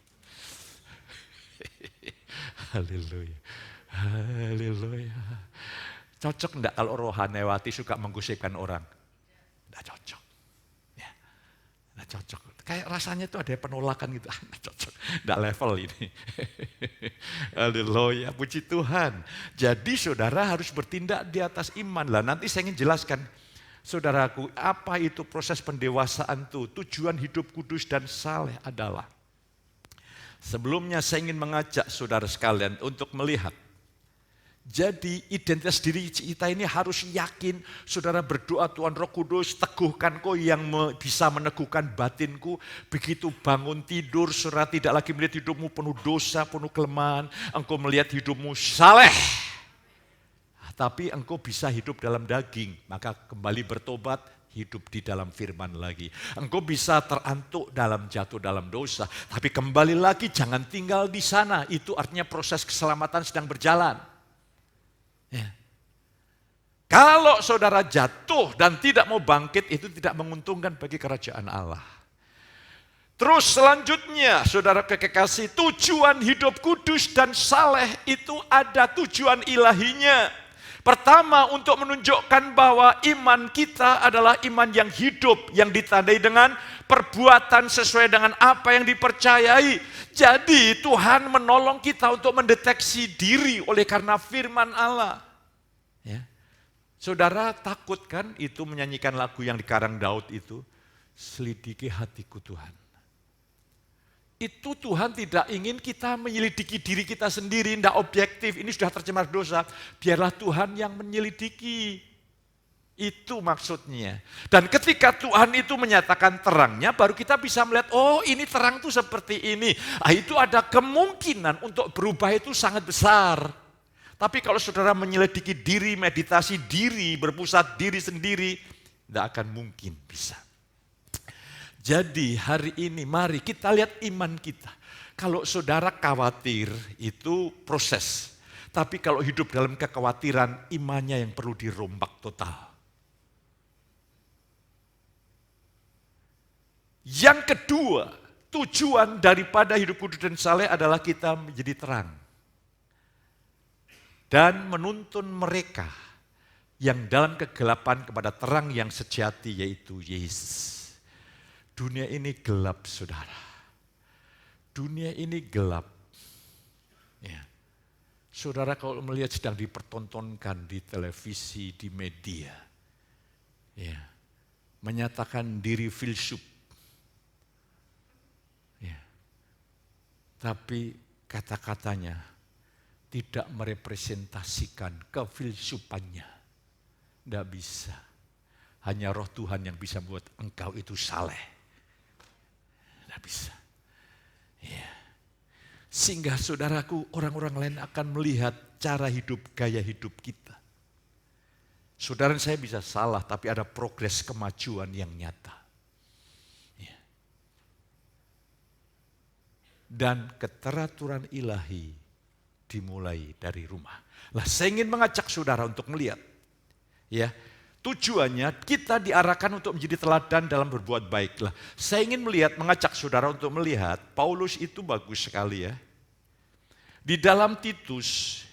Haleluya. Haleluya. Cocok enggak kalau rohaniawati suka menggosipkan orang? Enggak cocok. Nah, cocok. Kayak rasanya tuh ada penolakan gitu. Nah, cocok. Nggak level ini. Haleluya, puji Tuhan. Jadi saudara harus bertindak di atas iman. Lah nanti saya ingin jelaskan. Saudaraku, apa itu proses pendewasaan itu? Tujuan hidup kudus dan saleh adalah. Sebelumnya saya ingin mengajak saudara sekalian untuk melihat. Jadi identitas diri kita ini harus yakin, saudara berdoa Tuhan Roh Kudus, teguhkan kau yang bisa meneguhkan batinku. Begitu bangun tidur, saudara tidak lagi melihat hidupmu penuh dosa, penuh kelemahan. Engkau melihat hidupmu saleh. Tapi engkau bisa hidup dalam daging, maka kembali bertobat, hidup di dalam firman lagi. Engkau bisa terantuk jatuh dalam dosa, tapi kembali lagi jangan tinggal di sana. Itu artinya proses keselamatan sedang berjalan. Ya. Kalau saudara jatuh dan tidak mau bangkit, itu tidak menguntungkan bagi kerajaan Allah. Terus selanjutnya, saudara kekasih, tujuan hidup kudus dan saleh itu ada tujuan ilahinya. Pertama, untuk menunjukkan bahwa iman kita adalah iman yang hidup, yang ditandai dengan perbuatan sesuai dengan apa yang dipercayai. Jadi Tuhan menolong kita untuk mendeteksi diri oleh karena firman Allah. Ya. Saudara takut kan itu menyanyikan lagu yang dikarang Daud itu, selidiki hatiku Tuhan. Itu Tuhan tidak ingin kita menyelidiki diri kita sendiri, tidak objektif, ini sudah tercemar dosa. Biarlah Tuhan yang menyelidiki. Itu maksudnya. Dan ketika Tuhan itu menyatakan terangnya, baru kita bisa melihat, oh ini terang itu seperti ini. Itu ada kemungkinan untuk berubah itu sangat besar. Tapi kalau saudara menyelidiki diri, meditasi diri, berpusat diri sendiri, tidak akan mungkin bisa. Jadi hari ini mari kita lihat iman kita. Kalau saudara khawatir itu proses. Tapi kalau hidup dalam kekhawatiran, imannya yang perlu dirombak total. Yang kedua, tujuan daripada hidup kudus dan saleh adalah kita menjadi terang. Dan menuntun mereka yang dalam kegelapan kepada terang yang sejati, yaitu Yesus. Dunia ini gelap, saudara. Dunia ini gelap. Ya. Saudara kalau melihat sedang dipertontonkan di televisi, di media. Ya. Menyatakan diri filsuf. Ya. Tapi kata-katanya tidak merepresentasikan kefilsufannya. Tidak bisa. Hanya roh Tuhan yang bisa buat engkau itu saleh. Tidak bisa. Ya. Sehingga saudaraku, orang-orang lain akan melihat cara hidup, gaya hidup kita. Saudara saya bisa salah, tapi ada progres kemajuan yang nyata. Ya. Dan keteraturan ilahi dimulai dari rumah. Lah saya ingin mengajak saudara untuk melihat. Ya, Tujuannya kita diarahkan untuk menjadi teladan dalam berbuat baiklah. Saya ingin mengajak saudara untuk melihat, Paulus itu bagus sekali ya. Di dalam Titus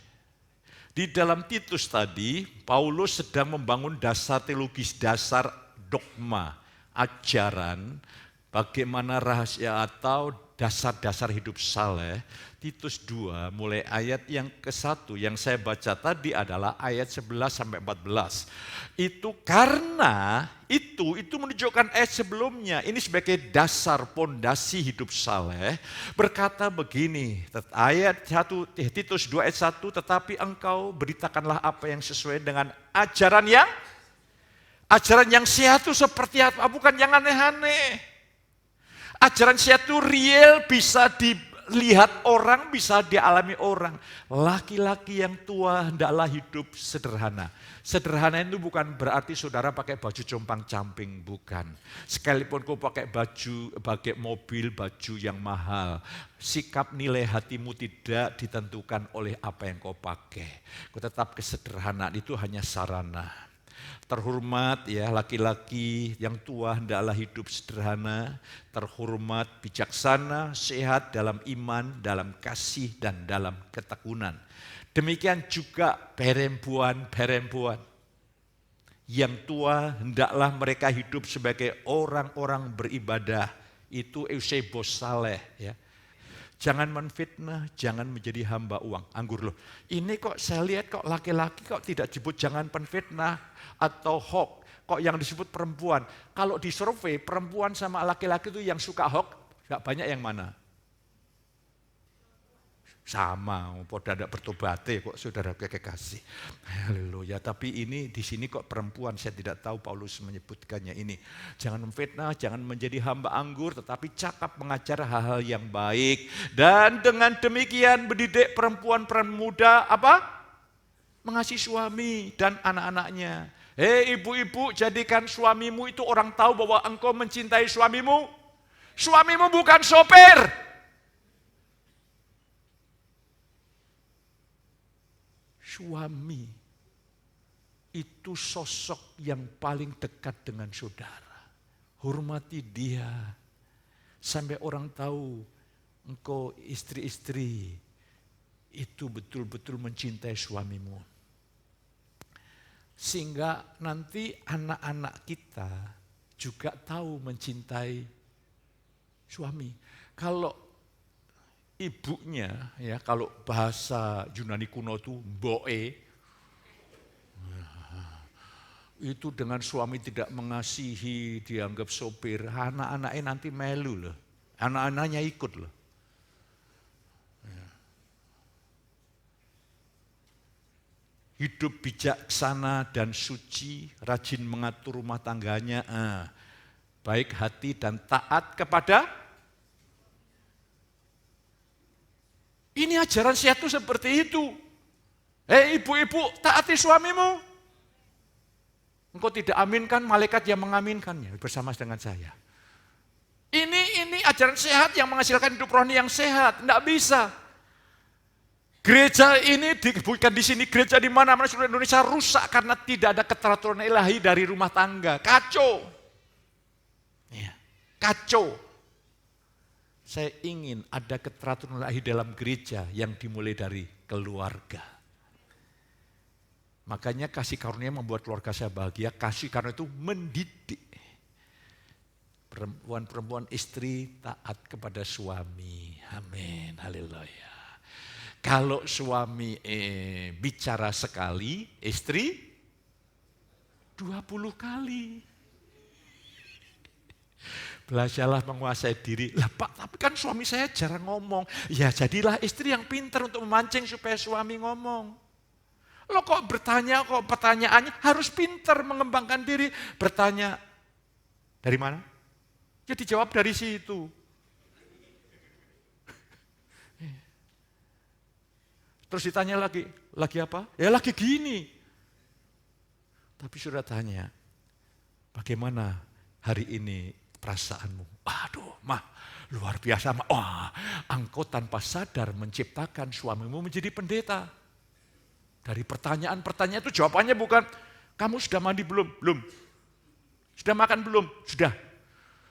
tadi, Paulus sedang membangun dasar teologis, dasar dogma, ajaran, bagaimana rahasia atau dasar-dasar hidup saleh. Titus 2 mulai ayat yang ke-1 yang saya baca tadi adalah ayat 11 sampai 14. Itu karena itu menunjukkan ayat sebelumnya. Ini sebagai dasar pondasi hidup saleh. Berkata begini, ayat 1 Titus 2 ayat 1, tetapi engkau beritakanlah apa yang sesuai dengan ajaran yang sehat itu seperti apa, bukan yang aneh-aneh. Ajaran sehat itu real, bisa dilihat orang, bisa dialami orang. Laki-laki yang tua hendaklah hidup sederhana. Sederhana itu bukan berarti saudara pakai baju compang-camping, bukan. Sekalipun kau pakai mobil, baju yang mahal. Sikap nilai hatimu tidak ditentukan oleh apa yang kau pakai. Kau tetap kesederhanaan itu hanya sarana. Terhormat ya laki-laki yang tua hendaklah hidup sederhana, terhormat, bijaksana, sehat dalam iman, dalam kasih dan dalam ketekunan. Demikian juga perempuan yang tua hendaklah mereka hidup sebagai orang-orang beribadah. Itu eusebos saleh ya. Jangan menfitnah, jangan menjadi hamba uang. Anggur loh. Ini kok saya lihat kok laki-laki kok tidak disebut jangan penfitnah atau hoax. Kok yang disebut perempuan. Kalau di survei perempuan sama laki-laki itu yang suka hoax, gak banyak yang mana? Sama, pada tidak bertobat kok saudara kekasih. Haleluya. Tapi ini di sini kok perempuan, saya tidak tahu Paulus menyebutkannya ini. Jangan memfitnah, jangan menjadi hamba anggur, tetapi cakap mengajar hal-hal yang baik. Dan dengan demikian mendidik perempuan muda apa? Mengasihi suami dan anak-anaknya. Hei ibu-ibu, jadikan suamimu itu orang tahu bahwa engkau mencintai suamimu. Suamimu bukan sopir. Suami itu sosok yang paling dekat dengan saudara. Hormati dia. Sampai orang tahu engkau istri-istri itu betul-betul mencintai suamimu. Sehingga nanti anak-anak kita juga tahu mencintai suami. Kalau ibunya, ya kalau bahasa Yunani kuno itu mboe, itu dengan suami tidak mengasihi, dianggap sopir, anak-anaknya nanti melu loh, anak-anaknya ikut loh. Hidup bijaksana dan suci, rajin mengatur rumah tangganya, baik hati dan taat kepada. Ini ajaran sehat itu seperti itu. Ibu-ibu, taati suamimu. Engkau tidak aminkan, malaikat yang mengaminkannya bersama dengan saya. Ini ajaran sehat yang menghasilkan hidup rohani yang sehat. Tidak bisa. Gereja ini bukan di sini, gereja di mana-mana seluruh Indonesia rusak karena tidak ada keteraturan ilahi dari rumah tangga. Kacau. Ya, kacau. Saya ingin ada keteraturan ilahi dalam gereja yang dimulai dari keluarga. Makanya kasih karunia membuat keluarga saya bahagia. Kasih karunia itu mendidik. Perempuan-perempuan istri taat kepada suami. Amin. Haleluya. Kalau suami bicara sekali, istri 20 kali. Belajarlah menguasai diri. Lah Pak, tapi kan suami saya jarang ngomong. Ya jadilah istri yang pintar untuk memancing supaya suami ngomong. Lo kok bertanya, kok pertanyaannya harus pintar mengembangkan diri. Bertanya, dari mana? Ya dijawab dari situ. Terus ditanya lagi apa? Ya lagi gini. Tapi sudah tanya, bagaimana hari ini perasaanmu? Aduh, mah luar biasa. Wah, engkau tanpa sadar menciptakan suamimu menjadi pendeta. Dari pertanyaan-pertanyaan itu jawabannya bukan Kamu sudah mandi belum? Belum. Sudah makan belum? Sudah.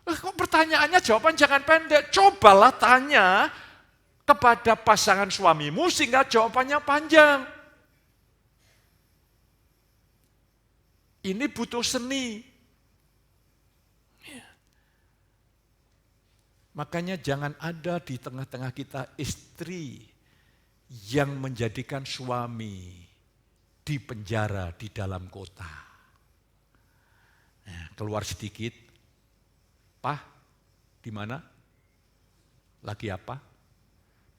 Kok pertanyaannya jawaban jangan pendek. Cobalah tanya kepada pasangan suamimu sehingga jawabannya panjang. Ini butuh seni. Makanya jangan ada di tengah-tengah kita istri yang menjadikan suami di penjara di dalam kota. Nah, keluar sedikit, Pah, di mana? Lagi apa?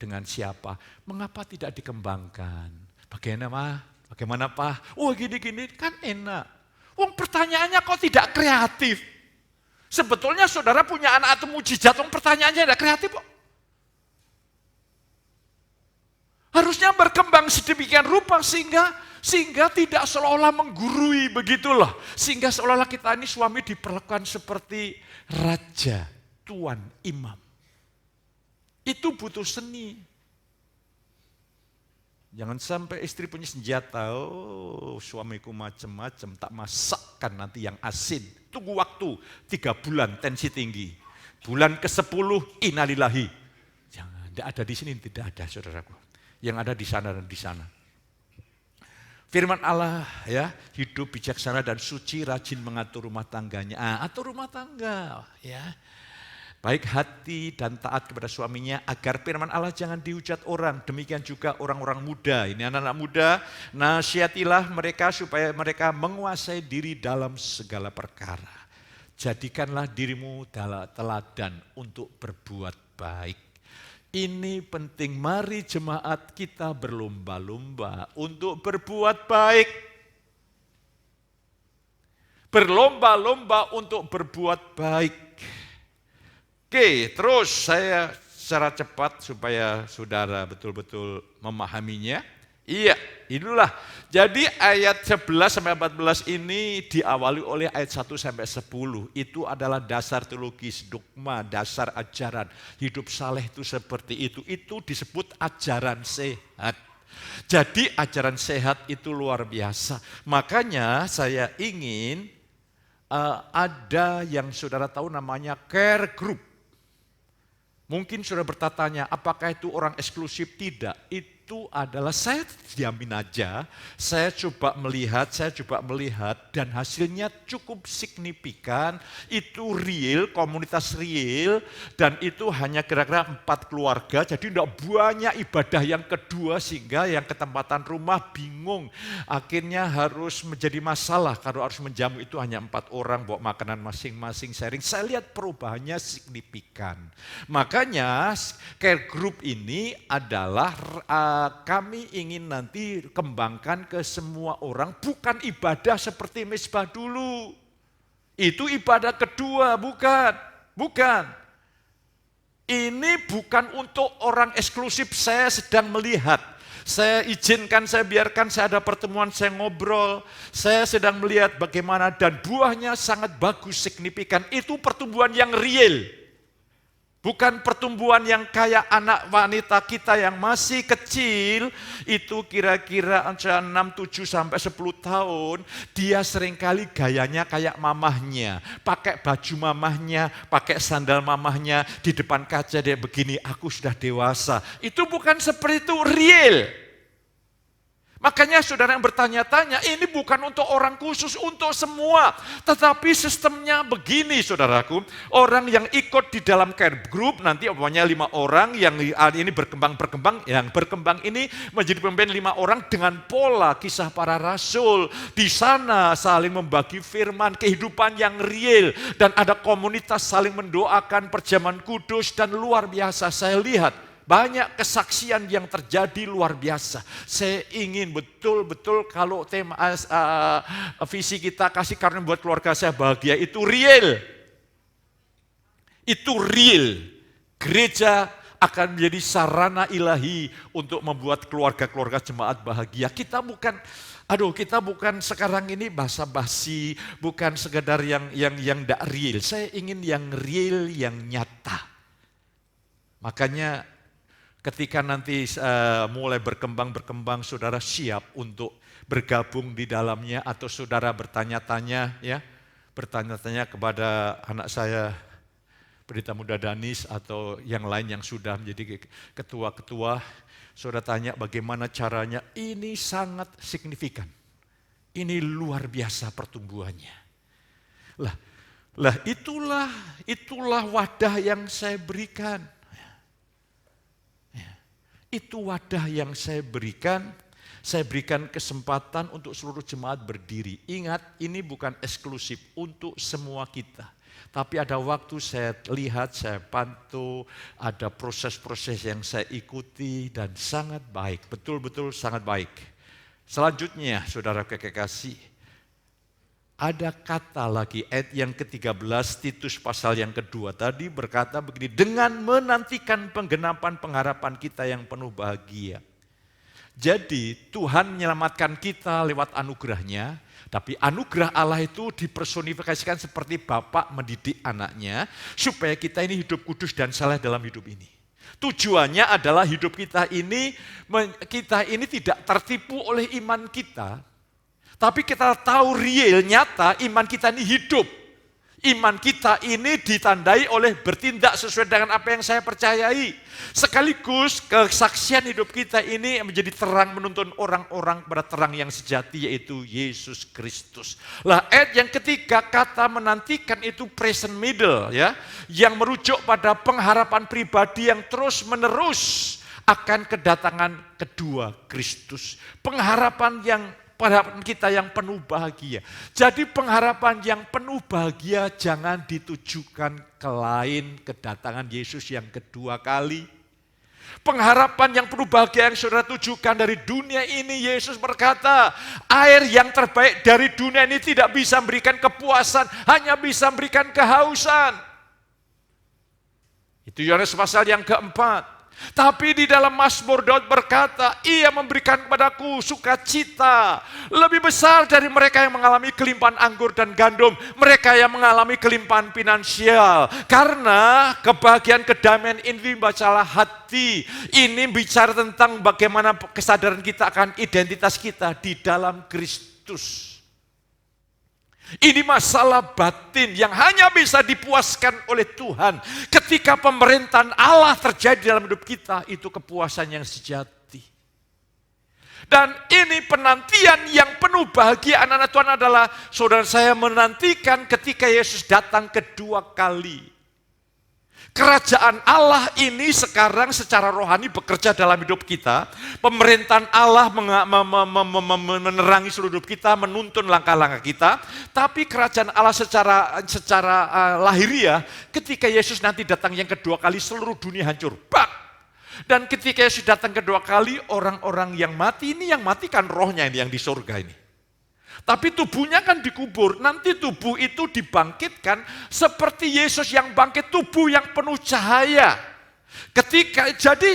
Dengan siapa? Mengapa tidak dikembangkan? Bagaimana Pah? Oh gini-gini kan enak. Wong pertanyaannya kok tidak kreatif? Sebetulnya saudara punya anak atau mujizat, pertanyaannya tidak kreatif kok. Harusnya berkembang sedemikian rupa sehingga tidak seolah-olah menggurui begitulah. Sehingga seolah-olah kita ini suami diperlakukan seperti raja, tuan, imam. Itu butuh seni. Jangan sampai istri punya senjata, oh suamiku macam-macam, tak masakkan nanti yang asin. Tunggu waktu, 3 bulan tensi tinggi. Bulan ke-10, innalillahi. Jangan, tidak ada di sini, tidak ada saudaraku. Yang ada di sana dan di sana. Firman Allah ya, hidup bijaksana dan suci, rajin mengatur rumah tangganya. Atur rumah tangga ya. Baik hati dan taat kepada suaminya agar firman Allah jangan dihujat orang. Demikian juga orang-orang muda. Ini anak-anak muda, nasihatilah mereka supaya mereka menguasai diri dalam segala perkara. Jadikanlah dirimu teladan untuk berbuat baik. Ini penting, mari jemaat kita berlomba-lomba untuk berbuat baik. Berlomba-lomba untuk berbuat baik. Oke, terus saya secara cepat supaya saudara betul-betul memahaminya. Iya, inilah. Jadi ayat 11 sampai 14 ini diawali oleh ayat 1 sampai 10. Itu adalah dasar teologis, dogma, dasar ajaran. Hidup saleh itu seperti itu. Itu disebut ajaran sehat. Jadi ajaran sehat itu luar biasa. Makanya saya ingin ada yang saudara tahu namanya care group. Mungkin saudara bertanya, apakah itu orang eksklusif? Tidak, itu adalah saya diamin aja, saya coba melihat dan hasilnya cukup signifikan, itu real, komunitas real, dan itu hanya kira-kira 4 keluarga, jadi tidak banyak ibadah yang kedua sehingga yang ketempatan rumah bingung, akhirnya harus menjadi masalah kalau harus menjamu itu hanya 4 orang, bawa makanan masing-masing sharing, saya lihat perubahannya signifikan. Makanya care group ini adalah kami ingin nanti kembangkan ke semua orang, bukan ibadah seperti mezbah dulu. Itu ibadah kedua, bukan. Ini bukan untuk orang eksklusif, saya sedang melihat. Saya izinkan, saya biarkan, saya ada pertemuan, saya ngobrol. Saya sedang melihat bagaimana dan buahnya sangat bagus, signifikan. Itu pertumbuhan yang real. Bukan pertumbuhan yang kayak anak wanita kita yang masih kecil, itu kira-kira 6, 7 sampai 10 tahun, dia seringkali gayanya kayak mamahnya, pakai baju mamahnya, pakai sandal mamahnya, di depan kaca dia begini, aku sudah dewasa. Itu bukan seperti itu real. Makanya saudara yang bertanya-tanya, ini bukan untuk orang khusus, untuk semua. Tetapi sistemnya begini saudaraku, orang yang ikut di dalam care group, nanti umpamanya 5 orang, yang ini berkembang, yang berkembang ini menjadi pemimpin 5 orang dengan pola kisah para rasul. Di sana saling membagi firman, kehidupan yang real, dan ada komunitas saling mendoakan, perjamuan kudus, dan luar biasa saya lihat. Banyak kesaksian yang terjadi luar biasa. Saya ingin betul-betul kalau tema visi kita kasih karunia buat keluarga saya bahagia, itu real. Itu real. Gereja akan menjadi sarana ilahi untuk membuat keluarga-keluarga jemaat bahagia. Kita bukan sekarang ini basa-basi, bukan sekedar yang tidak real. Saya ingin yang real, yang nyata. Makanya ketika nanti mulai berkembang, saudara siap untuk bergabung di dalamnya, atau saudara bertanya-tanya ya, bertanya-tanya kepada anak saya, Pendeta Muda Danis, atau yang lain yang sudah menjadi ketua-ketua, saudara tanya bagaimana caranya, ini sangat signifikan. Ini luar biasa pertumbuhannya. Lah itulah wadah yang saya berikan. Itu wadah yang saya berikan kesempatan untuk seluruh jemaat berdiri. Ingat, ini bukan eksklusif untuk semua kita. Tapi ada waktu saya lihat, saya pantau, ada proses-proses yang saya ikuti dan sangat baik, betul-betul sangat baik. Selanjutnya, saudara kekasih, ada kata lagi, ayat yang ke-13, Titus pasal yang kedua tadi berkata begini, dengan menantikan penggenapan pengharapan kita yang penuh bahagia. Jadi Tuhan menyelamatkan kita lewat anugerahnya, tapi anugerah Allah itu dipersonifikasikan seperti Bapa mendidik anaknya, supaya kita ini hidup kudus dan saleh dalam hidup ini. Tujuannya adalah hidup kita ini tidak tertipu oleh iman kita, tapi kita tahu real, nyata, iman kita ini hidup. Iman kita ini ditandai oleh bertindak sesuai dengan apa yang saya percayai. Sekaligus kesaksian hidup kita ini menjadi terang menuntun orang-orang pada terang yang sejati, yaitu Yesus Kristus. Lah, ayat yang ketiga, kata menantikan itu present middle ya, yang merujuk pada pengharapan pribadi yang terus menerus akan kedatangan kedua Kristus. Pengharapan kita yang penuh bahagia. Jadi pengharapan yang penuh bahagia jangan ditujukan ke lain kedatangan Yesus yang kedua kali. Pengharapan yang penuh bahagia yang saudara tujukan dari dunia ini, Yesus berkata, air yang terbaik dari dunia ini tidak bisa memberikan kepuasan, hanya bisa memberikan kehausan. Itu Yohanes pasal yang keempat. Tapi di dalam Mazmur Daud berkata, ia memberikan kepadaku sukacita lebih besar dari mereka yang mengalami kelimpahan anggur dan gandum, mereka yang mengalami kelimpahan finansial. Karena kebahagiaan kedamaian ini bacalah hati. Ini bicara tentang bagaimana kesadaran kita akan identitas kita di dalam Kristus. Ini masalah batin yang hanya bisa dipuaskan oleh Tuhan. Ketika pemerintahan Allah terjadi dalam hidup kita, itu kepuasan yang sejati. Dan ini penantian yang penuh bahagia anak-anak Tuhan adalah, saudara saya menantikan ketika Yesus datang kedua kali. Kerajaan Allah ini sekarang secara rohani bekerja dalam hidup kita. Pemerintahan Allah menerangi seluruh hidup kita, menuntun langkah-langkah kita. Tapi kerajaan Allah secara lahiriah, ketika Yesus nanti datang yang kedua kali, seluruh dunia hancur. Bang! Dan ketika Yesus datang kedua kali, orang-orang yang mati ini, yang mati kan rohnya ini yang di surga ini. Tapi tubuhnya kan dikubur, nanti tubuh itu dibangkitkan seperti Yesus yang bangkit, tubuh yang penuh cahaya. Jadi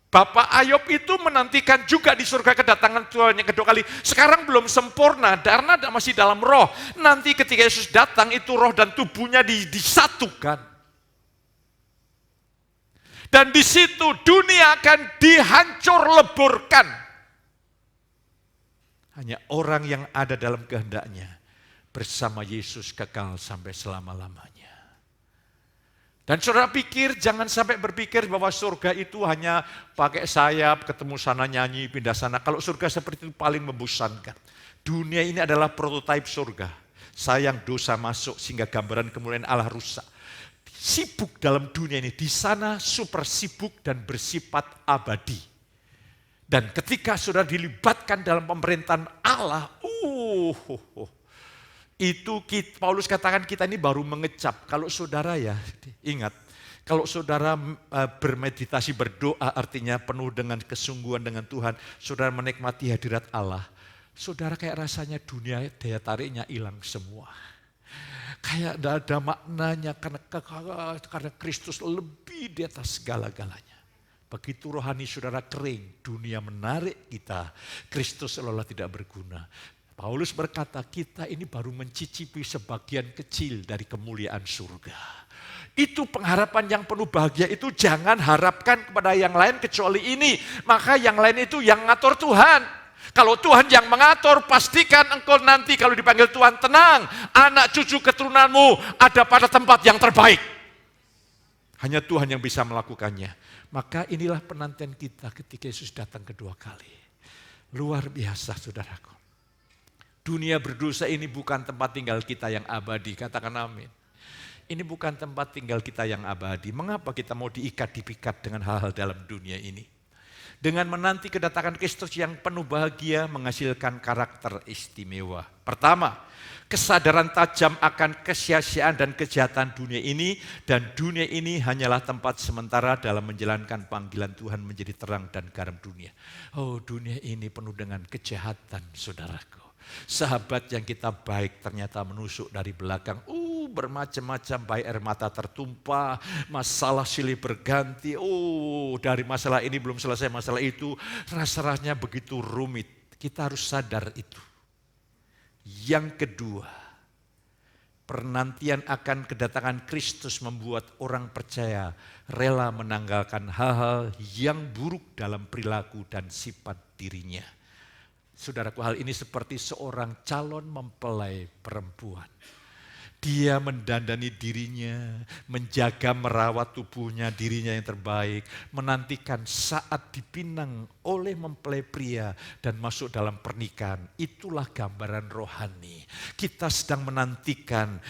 Bapak Ayub itu menantikan juga di surga kedatangan Tuhan yang kedua kali. Sekarang belum sempurna, karena masih dalam roh. Nanti ketika Yesus datang, itu roh dan tubuhnya disatukan. Dan di situ dunia akan dihancur leburkan. Hanya orang yang ada dalam kehendaknya bersama Yesus kekal sampai selama-lamanya. Dan saudara jangan sampai berpikir bahwa surga itu hanya pakai sayap, ketemu sana nyanyi, pindah sana. Kalau surga seperti itu paling membosankan. Dunia ini adalah prototipe surga. Sayang dosa masuk sehingga gambaran kemuliaan Allah rusak. Sibuk dalam dunia ini, di sana super sibuk dan bersifat abadi. Dan ketika saudara dilibatkan dalam pemerintahan Allah, itu Paulus katakan kita ini baru mengecap. Kalau saudara ingat, kalau saudara bermeditasi, berdoa artinya penuh dengan kesungguhan dengan Tuhan, saudara menikmati hadirat Allah, saudara kayak rasanya dunia daya tariknya hilang semua. Kayak tidak ada maknanya karena Kristus lebih di atas segala-galanya. Begitu rohani saudara kering, dunia menarik kita, Kristus seolah-olah tidak berguna. Paulus berkata, kita ini baru mencicipi sebagian kecil dari kemuliaan surga. Itu pengharapan yang penuh bahagia, itu jangan harapkan kepada yang lain kecuali ini. Maka yang lain itu yang ngatur Tuhan. Kalau Tuhan yang mengatur, pastikan engkau nanti kalau dipanggil Tuhan tenang. Anak cucu keturunanmu ada pada tempat yang terbaik. Hanya Tuhan yang bisa melakukannya. Maka inilah penantian kita ketika Yesus datang kedua kali. Luar biasa saudaraku. Dunia berdosa ini bukan tempat tinggal kita yang abadi. Katakan amin. Ini bukan tempat tinggal kita yang abadi. Mengapa kita mau diikat-dipikat dengan hal-hal dalam dunia ini? Dengan menanti kedatangan Kristus yang penuh bahagia menghasilkan karakter istimewa. Pertama, kesadaran tajam akan kesia-siaan dan kejahatan dunia ini. Dan dunia ini hanyalah tempat sementara dalam menjalankan panggilan Tuhan menjadi terang dan garam dunia. Oh, dunia ini penuh dengan kejahatan, saudaraku. Sahabat yang kita baik ternyata menusuk dari belakang. Bermacam-macam, baik air mata tertumpah, masalah silih berganti. Dari masalah ini belum selesai masalah itu. Rasanya begitu rumit. Kita harus sadar itu. Yang kedua, penantian akan kedatangan Kristus membuat orang percaya rela menanggalkan hal-hal yang buruk dalam perilaku dan sifat dirinya. Saudaraku, hal ini seperti seorang calon mempelai perempuan. Dia mendandani dirinya, menjaga merawat tubuhnya, dirinya yang terbaik, menantikan saat dipinang oleh mempelai pria dan masuk dalam pernikahan. Itulah gambaran rohani. Kita sedang menantikan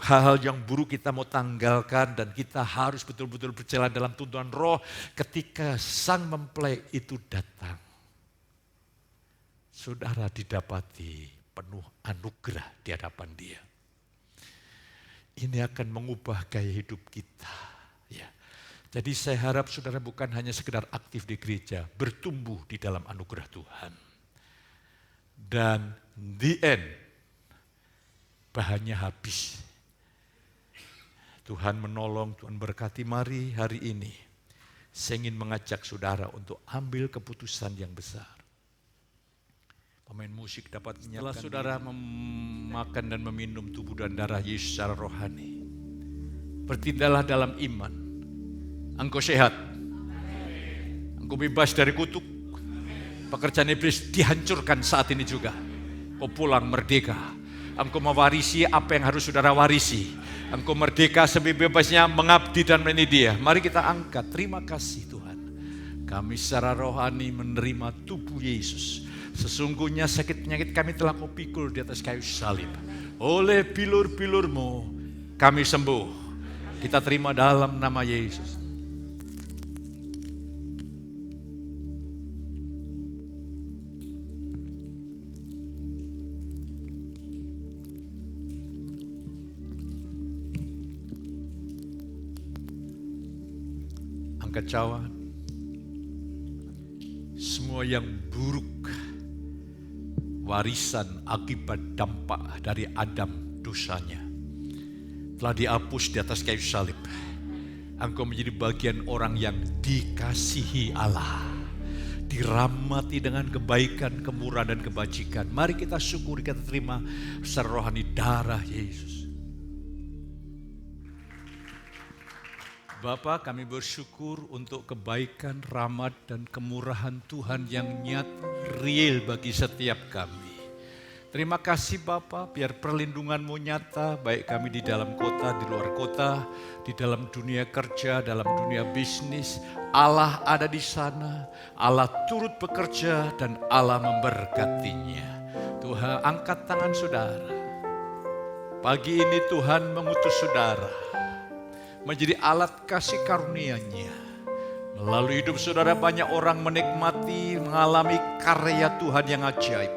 hal-hal yang buruk kita mau tanggalkan dan kita harus betul-betul berjalan dalam tuntunan roh ketika sang mempelai itu datang. Saudara didapati penuh anugerah di hadapan dia. Ini akan mengubah gaya hidup kita. Ya. Jadi saya harap saudara bukan hanya sekedar aktif di gereja, bertumbuh di dalam anugerah Tuhan. Dan the end, bahannya habis. Tuhan menolong, Tuhan berkati. Mari hari ini, saya ingin mengajak saudara untuk ambil keputusan yang besar. Pemain musik dapat menyalakan. Setelah saudara memakan dan meminum tubuh dan darah Yesus secara rohani, bertindaklah dalam iman. Engkau sehat. Engkau bebas dari kutuk. Pekerjaan iblis dihancurkan saat ini juga. Kau pulang merdeka. Engkau mewarisi apa yang harus saudara warisi. Engkau merdeka sebebasnya mengabdi dan melayani Dia. Mari kita angkat. Terima kasih Tuhan. Kami secara rohani menerima tubuh Yesus. Sesungguhnya sakit penyakit kami telah Kau pikul di atas kayu salib. Oleh bilur-bilur-Mu kami sembuh. Kita terima dalam nama Yesus. Angkat cawan. Semua yang buruk, warisan akibat dampak dari Adam dosanya, telah dihapus di atas kayu salib. Engkau menjadi bagian orang yang dikasihi Allah, dirahmati dengan kebaikan, kemurahan dan kebajikan. Mari kita syukuri, kita terima secara rohani darah Yesus. Bapa, kami bersyukur untuk kebaikan, rahmat dan kemurahan Tuhan yang nyata, real bagi setiap kami. Terima kasih Bapa, biar perlindungan-Mu nyata, baik kami di dalam kota, di luar kota, di dalam dunia kerja, dalam dunia bisnis. Allah ada di sana, Allah turut bekerja dan Allah memberkatinya. Tuhan, angkat tangan saudara. Pagi ini Tuhan mengutus saudara menjadi alat kasih karunia-Nya. Melalui hidup saudara banyak orang menikmati, mengalami karya Tuhan yang ajaib.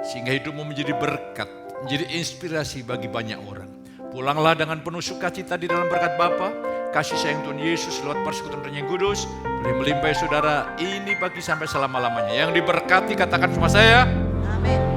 Sehingga hidupmu menjadi berkat, menjadi inspirasi bagi banyak orang. Pulanglah dengan penuh sukacita di dalam berkat Bapa, kasih sayang Tuhan Yesus lewat persekutuan Roh yang Kudus, boleh melimpahi saudara ini pagi sampai selama-lamanya. Yang diberkati katakan sama saya. Amin.